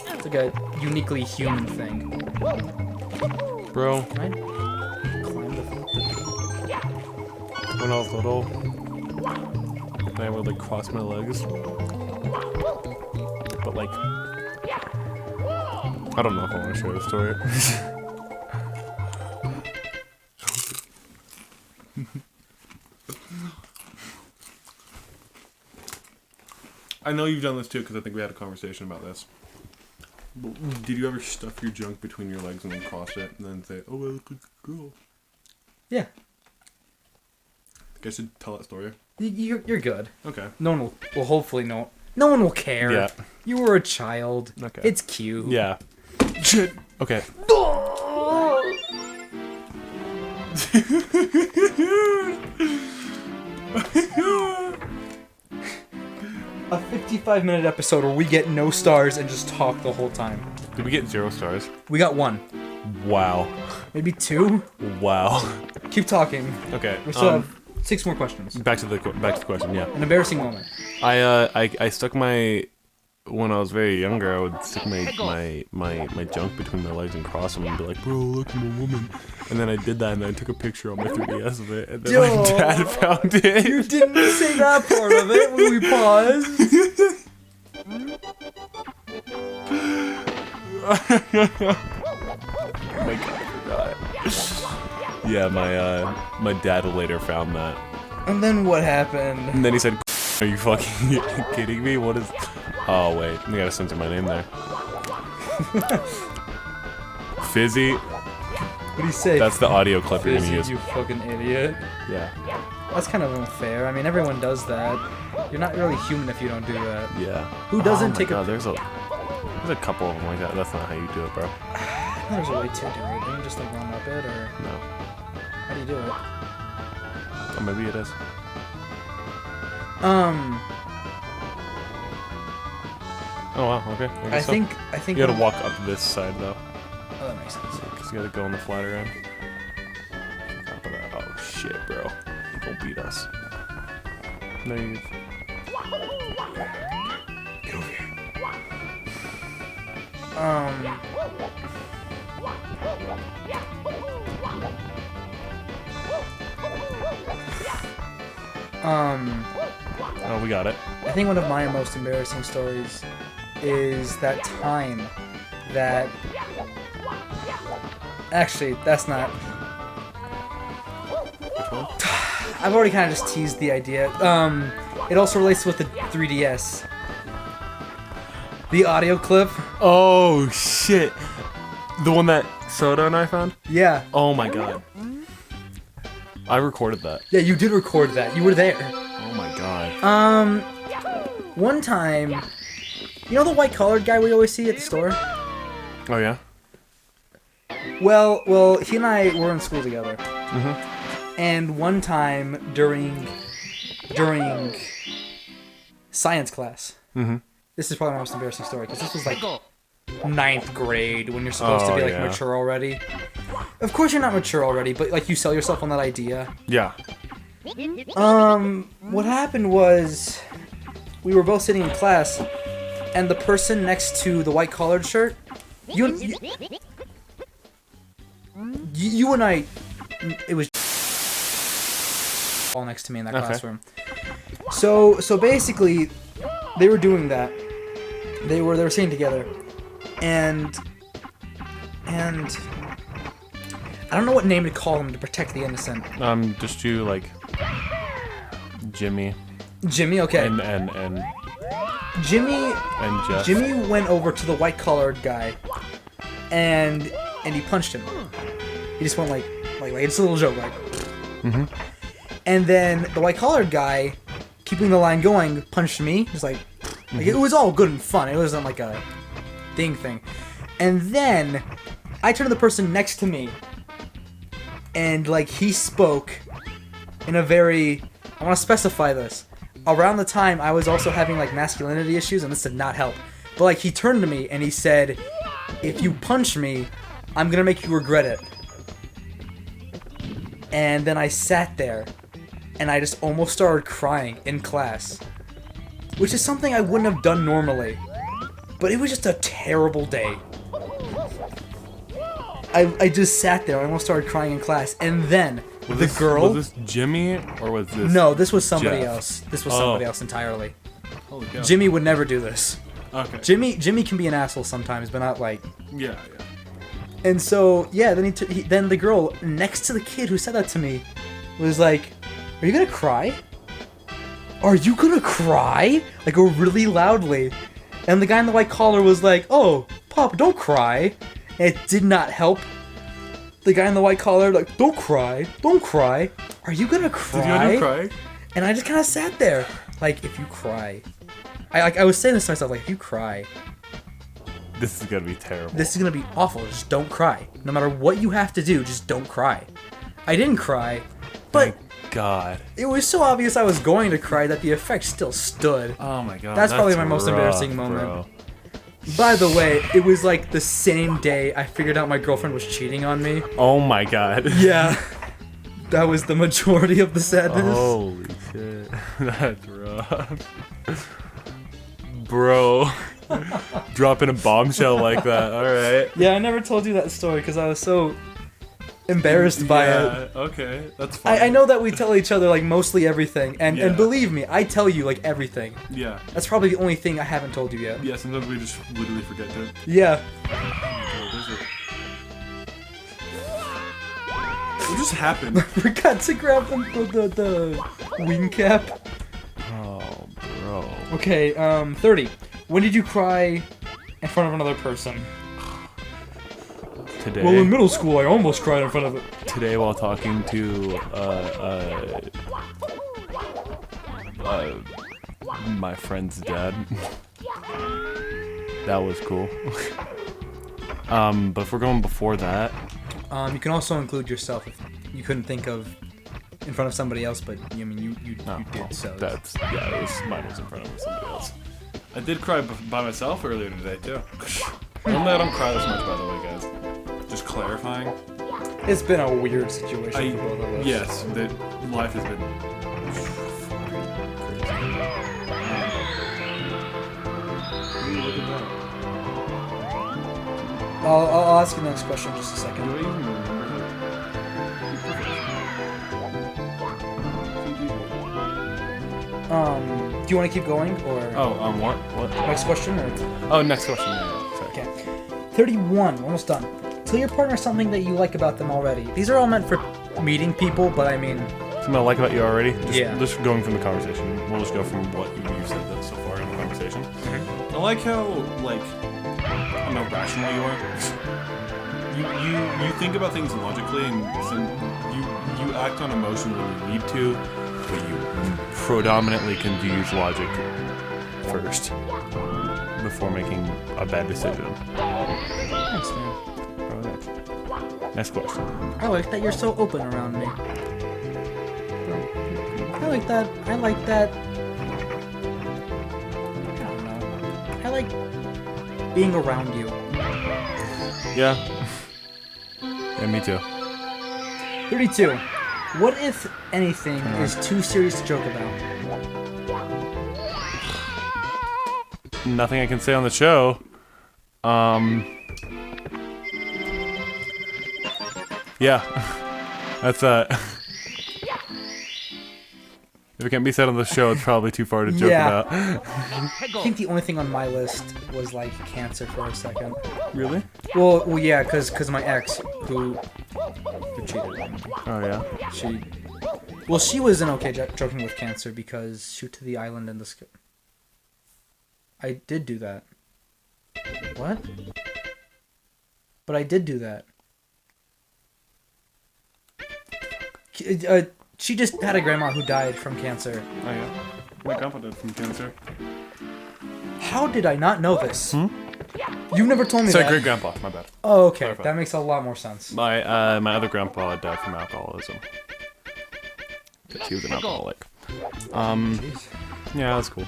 It's like a uniquely human thing. Bro, Can I climb the when I was little, I would like cross my legs. But like, I don't know if I want to share the story. I know you've done this too because I think we had a conversation about this. But did you ever stuff your junk between your legs and then cross it and then say, "Oh, I look like a girl"? Yeah. I think I should tell that story. You're good. Okay. No one will hopefully no one will care. Yeah. You were a child. Okay. It's cute. Yeah. Shit. Okay. A 55-minute episode where we get no stars and just talk the whole time. Did we get 0 stars? We got 1. Wow. Maybe 2? Wow. Keep talking. Okay. We still have 6 more questions. Back to the question. Yeah. An embarrassing moment. I stuck my when I was very younger. I would stick my junk between my legs and cross them and be like, "Bro, look, I'm a woman." And then I did that and I took a picture on my 3DS of it, and then my dad found it. You didn't say that part of it when we paused. Oh my god, I forgot. Yeah, my dad later found that. And then what happened? And then he said, "Are you fucking kidding me? What is?" Oh wait, I gotta censor my name there. Fizzy. What do you say? That's the audio clip you're Fizzy, gonna use. you fucking idiot. Yeah. That's kind of unfair. I mean, everyone does that. You're not really human if you don't do that. Yeah. Who doesn't oh my take god, a... There's a couple of them like that. That's not how you do it, bro. There's a way to do it. Can you just like run up it, or No. how do you do it? Oh, maybe it is. Oh wow. Okay. I so. think You gotta walk up this side though. Oh, that makes sense. Cause you gotta go on the flat around. Top of that. Oh shit, bro. He gonna beat us. No, you... Get over here. Oh, we got it. I think one of my most embarrassing stories is that time that... Actually, that's not... Which one? I've already kind of just teased the idea. It also relates with the 3DS. The audio clip. Oh, shit. The one that Soda and I found? Yeah. Oh my god. I recorded that. Yeah, you did record that. You were there. Oh my god. One time... You know the white-collared guy we always see at the store? Oh yeah? Well, he and I were in school together. Mm-hmm. And one time during science class, Mm-hmm. this is probably my most embarrassing story because this was like 9th grade when you're supposed to be like mature already. Of course you're not mature already, but like you sell yourself on that idea. Yeah. What happened was we were both sitting in class, and the person next to the white collared shirt, you and I, it was all next to me in that classroom. So basically, they were doing that. They were sitting together, and I don't know what name to call him to protect the innocent. Just you like Jimmy. Jimmy, okay. And Jimmy Jeff. Jimmy went over to the white collared guy, and he punched him. He just went like it's a little joke, like. Mm-hmm. And then the white collared guy, keeping the line going, punched me. Just like it was all good and fun. It wasn't like a thing. And then I turned to the person next to me, and like he spoke in a very, I want to specify this. Around the time I was also having like masculinity issues, and this did not help. But like he turned to me and he said, "If you punch me, I'm gonna make you regret it." And then I sat there, and I just almost started crying in class, which is something I wouldn't have done normally. But it was just a terrible day. I just sat there, I almost started crying in class, and then was this Jimmy or was this? No, this was somebody Jeff? else. This was somebody else entirely. Holy cow. Jimmy would never do this. Okay. Jimmy can be an asshole sometimes, but not like. Yeah. And so yeah, then then the girl next to the kid who said that to me was like, "Are you gonna cry? Are you gonna cry?" Like really loudly. And the guy in the white collar was like, "Oh, Pop, don't cry." And it did not help. The guy in the white collar like, "Don't cry, don't cry. Are you gonna cry?" Did you end up crying? And I just kind of sat there, like, if you cry, I was saying this to myself, like, if you cry, this is gonna be terrible. this is gonna be awful. Just don't cry. No matter what you have to do, just don't cry. I didn't cry, but Thank God. it was so obvious I was going to cry that the effect still stood. Oh my God. That's probably my most embarrassing moment. Bro. By the way, it was like the same day I figured out my girlfriend was cheating on me. Oh my God. Yeah, that was the majority of the sadness. Holy shit. That's rough. Bro. Dropping a bombshell like that. Alright. Yeah, I never told you that story because I was so embarrassed by it. Okay. That's fine. I know that we tell each other like mostly everything, and believe me, I tell you like everything. Yeah. That's probably the only thing I haven't told you yet. Yeah, sometimes we just literally forget to. Yeah. What just happened? Forgot to grab the wing cap. Oh, bro. Okay, 30. When did you cry in front of another person? Today. Well, in middle school, I almost cried in front of it. Today, while talking to my friend's dad. That was cool. But if we're going before that, You can also include yourself if you couldn't think of in front of somebody else, but I mean you did so. That's mine was in front of somebody else. I did cry by myself earlier today too. Normally I don't cry this much, by the way, guys. Just clarifying. It's been a weird situation for both of us. Yes, that life has been Look at that. I'll ask you the next question in just a Do second. I even remember Do you want to keep going or Oh, what? What? next question or? Oh, next question. Yeah, sorry. Okay. 31. We're almost done. Tell your partner something that you like about them already. These are all meant for meeting people, but I mean. Something I like about you already? Yeah. Just going from the conversation. We'll just go from what you've said so far in the conversation. I like how, like, I know rational you are. You think about things logically, and you act on emotion when you need to, but you predominantly can use logic first before making a bad decision. Thanks, man. Next question. I like that you're so open around me. I like that. I like that. I don't know. I like being around you. Yeah. Yeah, me too. 32. What, if anything, is too serious to joke about? Nothing I can say on the show. Yeah. That's if it can't be said on the show, it's probably too far to joke about. I think the only thing on my list was like cancer for a second. Really? Well, yeah, because my ex who cheated on me. Oh yeah. She wasn't okay joking with cancer because shoot to the island in the sky. I did do that. What? But I did do that. She just had a grandma who died from cancer. Oh yeah. My grandpa died from cancer. How did I not know this? You've never told me Sorry, that. great grandpa. My bad. Oh, okay. Clarify. That makes a lot more sense. My other grandpa died from alcoholism. He was an alcoholic. Jeez. Yeah, that's cool.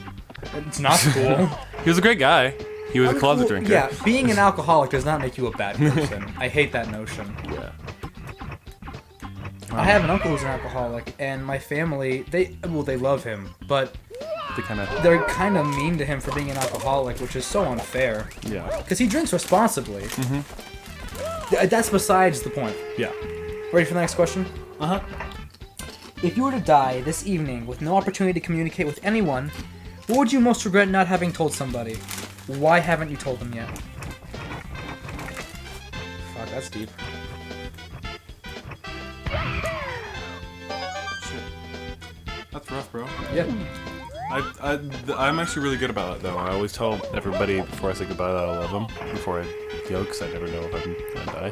It's not cool. He was a great guy. He was a closet drinker. Yeah, being an alcoholic does not make you a bad person. I hate that notion. Yeah. I have an uncle who's an alcoholic, and my family, they love him, but they're kind of mean to him for being an alcoholic, which is so unfair. Yeah. Because he drinks responsibly. That's besides the point. Yeah. Ready for the next question? Uh-huh. If you were to die this evening with no opportunity to communicate with anyone, what would you most regret not having told somebody? Why haven't you told them yet? Fuck, that's deep. Shit. That's rough, bro. Yeah. I'm actually really good about it, though. I always tell everybody before I say goodbye that I love them, before I go, because I never know if I'm gonna die.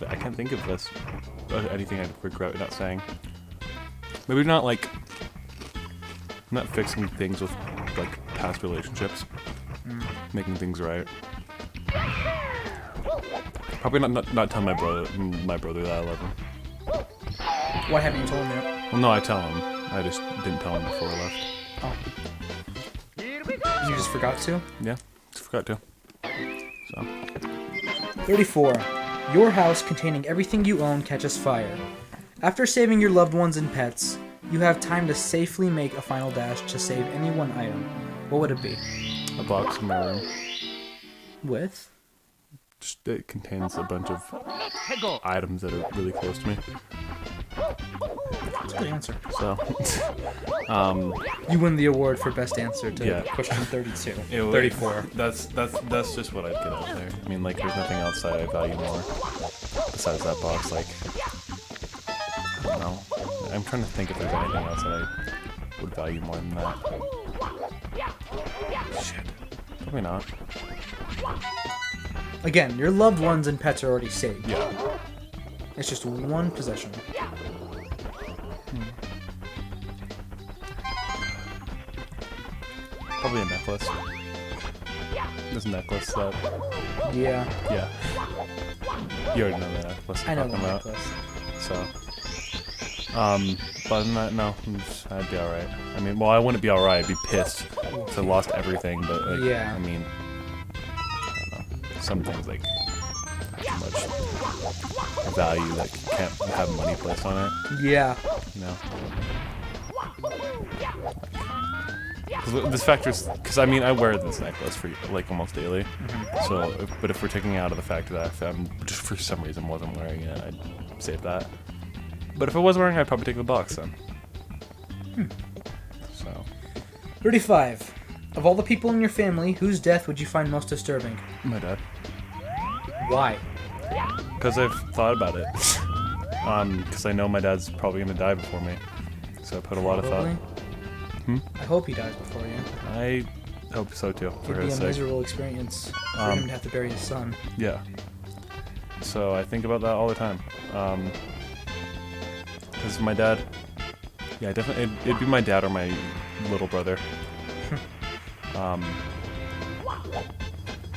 I can't think of this. Anything I'd regret not saying. Maybe not fixing things with like past relationships, making things right. Probably not tell my brother that I love him. Why haven't you told him yet? Well, no, I tell him. I just didn't tell him before I left. Oh. You just forgot to? Yeah, just forgot to. So. 34. Your house containing everything you own catches fire. After saving your loved ones and pets, you have time to safely make a final dash to save any one item. What would it be? A box in my room. With? Just, it contains a bunch of items that are really close to me. That's a good answer. So, You win the award for best answer to Yeah. question 32. 34. That's just what I'd get out there. I mean, like, there's nothing else that I value more besides that box. Like, I don't know. I'm trying to think if there's anything else that I would value more than that. Shit. Probably not. Again, your loved ones and pets are already saved. Yeah. It's just one possession. Probably a necklace. This necklace that. Yeah. Yeah. You already know the necklace I I'm know the talking about. necklace. So. But other than that, no. I'd be alright. I mean, well, I wouldn't be alright. I'd be pissed. Because I lost everything, but, like, Yeah. I mean. I don't know. Some things, like, have too much value that can't have money placed on it. Yeah. You know? Cause this factors, because I mean, I wear this necklace for like almost daily. So, but if we're taking out of the fact that if I'm just for some reason wasn't wearing it, I'd save that. But if I was wearing it, I'd probably take the box then. So. 35. Of all the people in your family, whose death would you find most disturbing? My dad. Why? Because I've thought about it. Because I know my dad's probably gonna die before me. So I put a lot of thought. I hope he dies before you. I hope so too. It would be a miserable experience for him to have to bury his son. Yeah. So I think about that all the time. Because my dad, yeah, definitely, it'd be my dad or my little brother.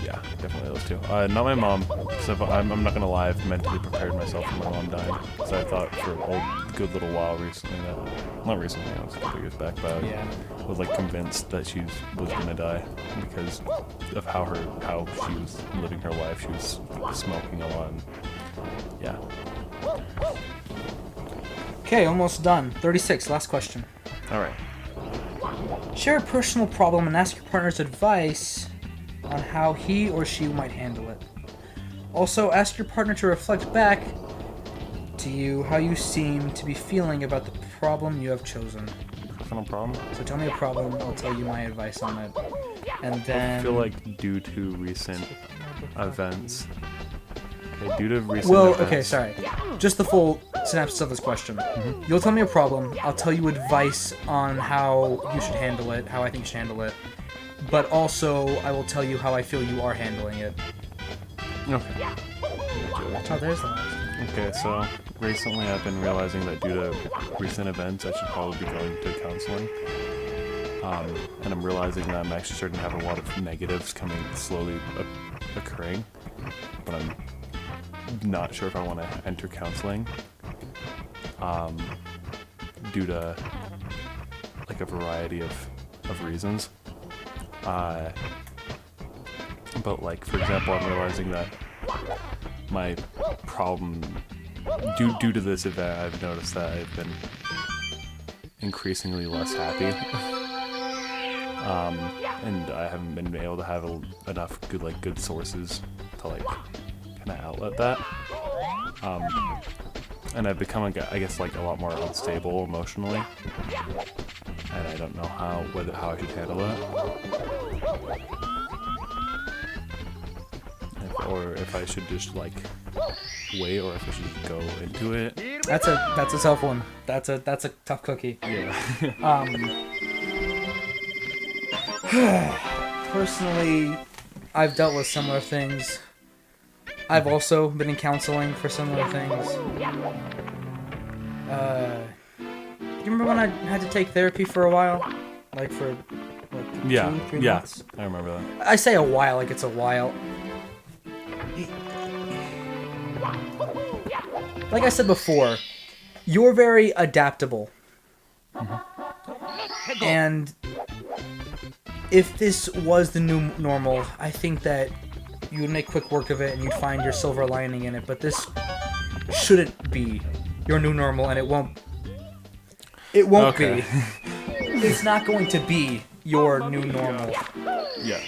Yeah, definitely those two. Not my mom, so I'm not gonna lie, I've mentally prepared myself for my mom dying. Because I thought for a good little while recently that, not recently, it was a couple years back, but I was like convinced that she was gonna die because of how she was living her life. She was smoking a lot. And, yeah. Okay, almost done. 36, last question. All right. Share a personal problem and ask your partner's advice on how he or she might handle it. Also, ask your partner to reflect back to you how you seem to be feeling about the problem you have chosen. Personal problem? So tell me a problem, I'll tell you my advice on it. And then... I feel like due to recent events... Okay, due to recent events... okay, sorry. Just the full synopsis of this question. You'll tell me a problem, I'll tell you advice on how you should handle it, how I think you should handle it. But also, I will tell you how I feel you are handling it. Okay. Oh, there's the last. Okay, so recently I've been realizing that due to recent events, I should probably be going to counseling. And I'm realizing that I'm actually starting to have a lot of negatives coming slowly occurring. But I'm not sure if I want to enter counseling. Due to like a variety of reasons. But like, for example, I'm realizing that my problem, due to this event, I've noticed that I've been increasingly less happy. And I haven't been able to have enough good sources to like kind of outlet that. And I've become, I guess, like a lot more unstable emotionally. And I don't know how I should handle that. Or if I should just like wait, or if I should just go into it. That's a tough one. That's a tough cookie. Yeah. Personally, I've dealt with similar things. I've also been in counseling for similar things. You remember when I had to take therapy for a while? Like for like 2-3 months? I remember that. I say a while like it's a while. Like I said before, you're very adaptable. And if this was the new normal, I think that you would make quick work of it and you'd find your silver lining in it. But this shouldn't be your new normal, and it won't be. It's not going to be your new normal. Yeah.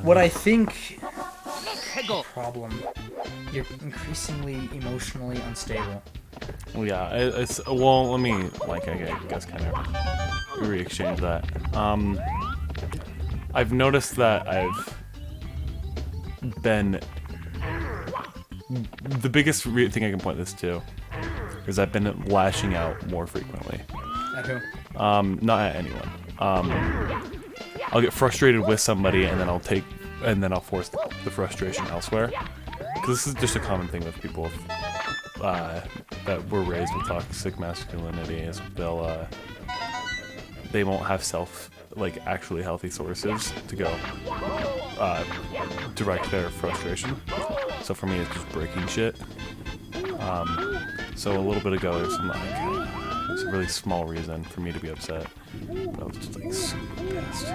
What I think problem, you're increasingly emotionally unstable. Well, yeah, well, let me, like, I guess kind of re-exchange that. I've noticed that I've been, the biggest thing I can point this to is I've been lashing out more frequently. At who? Not at anyone. I'll get frustrated with somebody, and then I'll force the frustration elsewhere. Because this is just a common thing with people that were raised with toxic masculinity. Is they won't have actually healthy sources to go direct their frustration. So for me, it's just breaking shit. So a little bit ago, there's a really small reason for me to be upset, but I was just like super pissed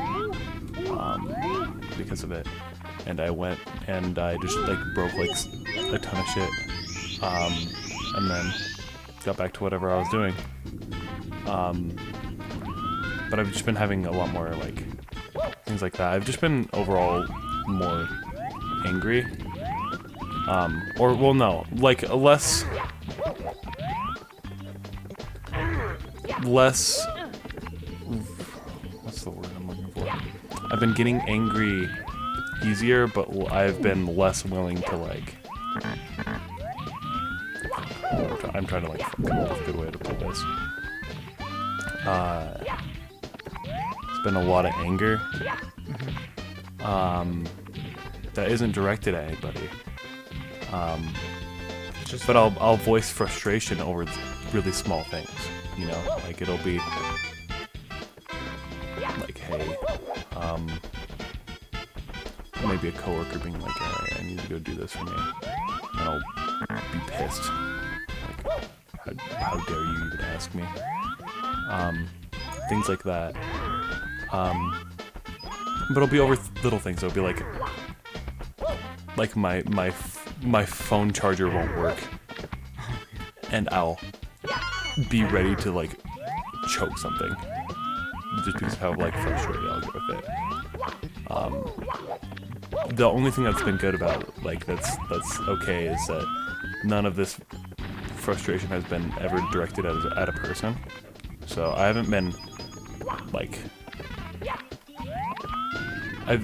because of it. And I went and I just like broke like a ton of shit, and then got back to whatever I was doing. but I've just been having a lot more like things like that. I've just been overall more angry. Or well, no, like less. What's the word I'm looking for? I've been getting angry easier, but I've been less willing to like. I'm trying to like come up with a good way to put this. It's been a lot of anger. That isn't directed at anybody. But I'll voice frustration over really small things. You know, like it'll be like, hey, maybe a coworker being like, alright, I need to go do this for me, and I'll be pissed. Like, how dare you even ask me? Things like that. But it'll be over little things. It'll be like my phone charger won't work, and I'll be ready to like choke something just because of how like frustrated I'll get with it. The only thing that's been good about like that's okay is that none of this frustration has been ever directed at a person. So I haven't been like I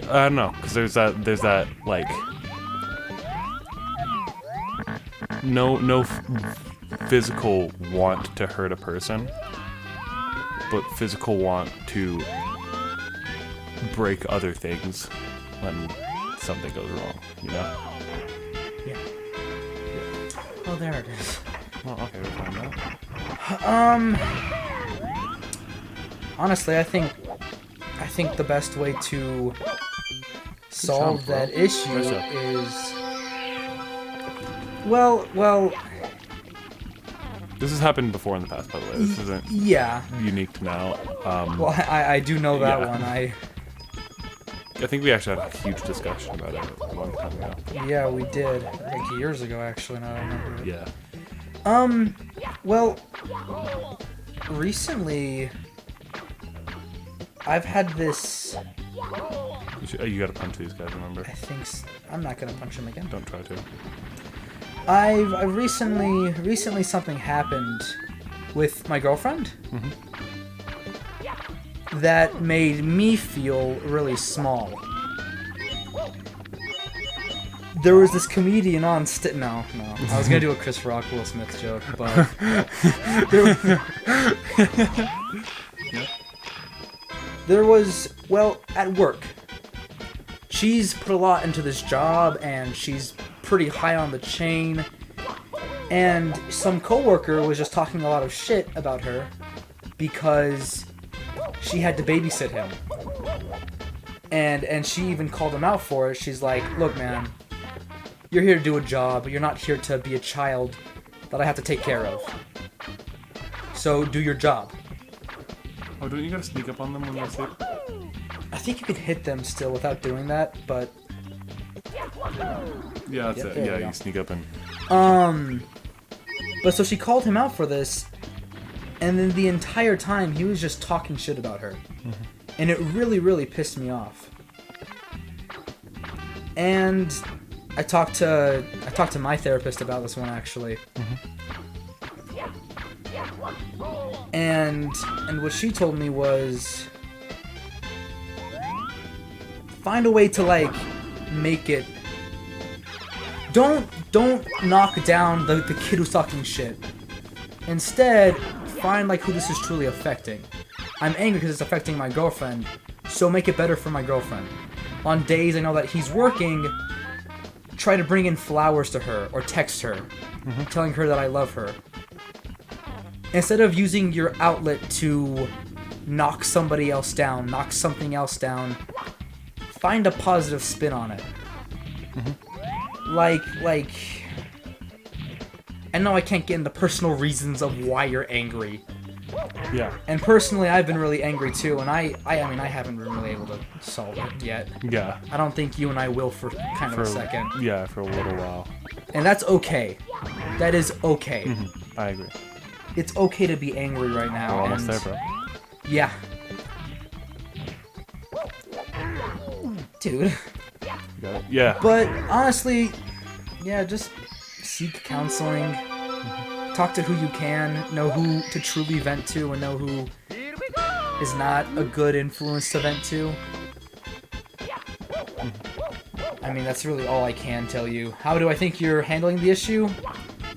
don't know, because there's that like no physical want to hurt a person, but physical want to break other things when something goes wrong, you know? Yeah. Oh, there it is. Well, okay, we'll find that. Honestly, I think the best way to solve that issue is well. This has happened before in the past, by the way. This isn't unique to now. Well, I do know that one. I think we actually had a huge discussion about it a long time ago. Yeah, we did. Like years ago, actually, now I remember it. Yeah. Well, recently, I've had this... You gotta punch these guys, remember? I think... I'm not gonna punch them again. Don't try to. I've recently something happened with my girlfriend that made me feel really small. There was this comedian on no. I was gonna do a Chris Rock, Will Smith joke, but there was, well, at work. She's put a lot into this job, and she's pretty high on the chain. And some coworker was just talking a lot of shit about her because she had to babysit him. And she even called him out for it. She's like, look, man, you're here to do a job. You're not here to be a child that I have to take care of. So do your job. Oh, don't you gotta sneak up on them when they're asleep? I think you can hit them still without doing that, but... Yeah, that's it. Yeah, you sneak up and... But so she called him out for this, and then the entire time he was just talking shit about her. And it really, really pissed me off. And I talked to my therapist about this one, actually. And what she told me was, find a way to like make it. Don't knock down the kid who's talking shit. Instead, find like who this is truly affecting. I'm angry because it's affecting my girlfriend, so make it better for my girlfriend. On days I know that he's working, try to bring in flowers to her or text her, telling her that I love her. Instead of using your outlet to knock somebody else down, knock something else down, find a positive spin on it. Like, I know I can't get into personal reasons of why you're angry. Yeah. And personally, I've been really angry too, and I mean, I haven't been really able to solve it yet. Yeah. I don't think you and I will for kind of a second. Yeah, for a little while. And that's okay. That is okay. I agree. It's okay to be angry right now. We're almost there, bro. Yeah. dude. You got it? Yeah. But honestly, yeah, just seek counseling. Talk to who you can. Know who to truly vent to, and know who is not a good influence to vent to. I mean, that's really all I can tell you. How do I think you're handling the issue?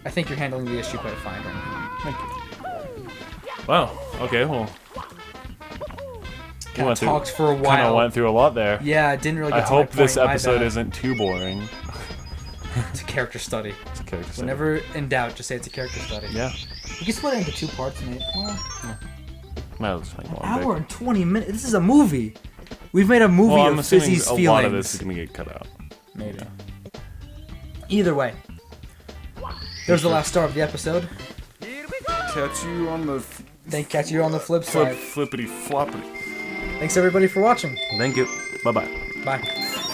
I think you're handling the issue quite fine right now. Thank you. Wow. Okay. Well. Kind of talked for a while. Kind of went through a lot there. Yeah, I didn't really get I to hope my this point, my episode bad. isn't too boring. It's a character study. It's a character study. Whenever in doubt, just say it's a character study. Yeah. You can split it into 2 parts, mate. Well, Just make an one hour big. and 20 minutes. This is a movie. We've made a movie Well, I'm of assuming Fizzy's a feelings. lot of this is gonna get cut out. Maybe. Either way. There's the last star of the episode. Catch you on the Catch you on the flip side. flippity floppity. Thanks everybody for watching. Thank you. Bye bye. Bye.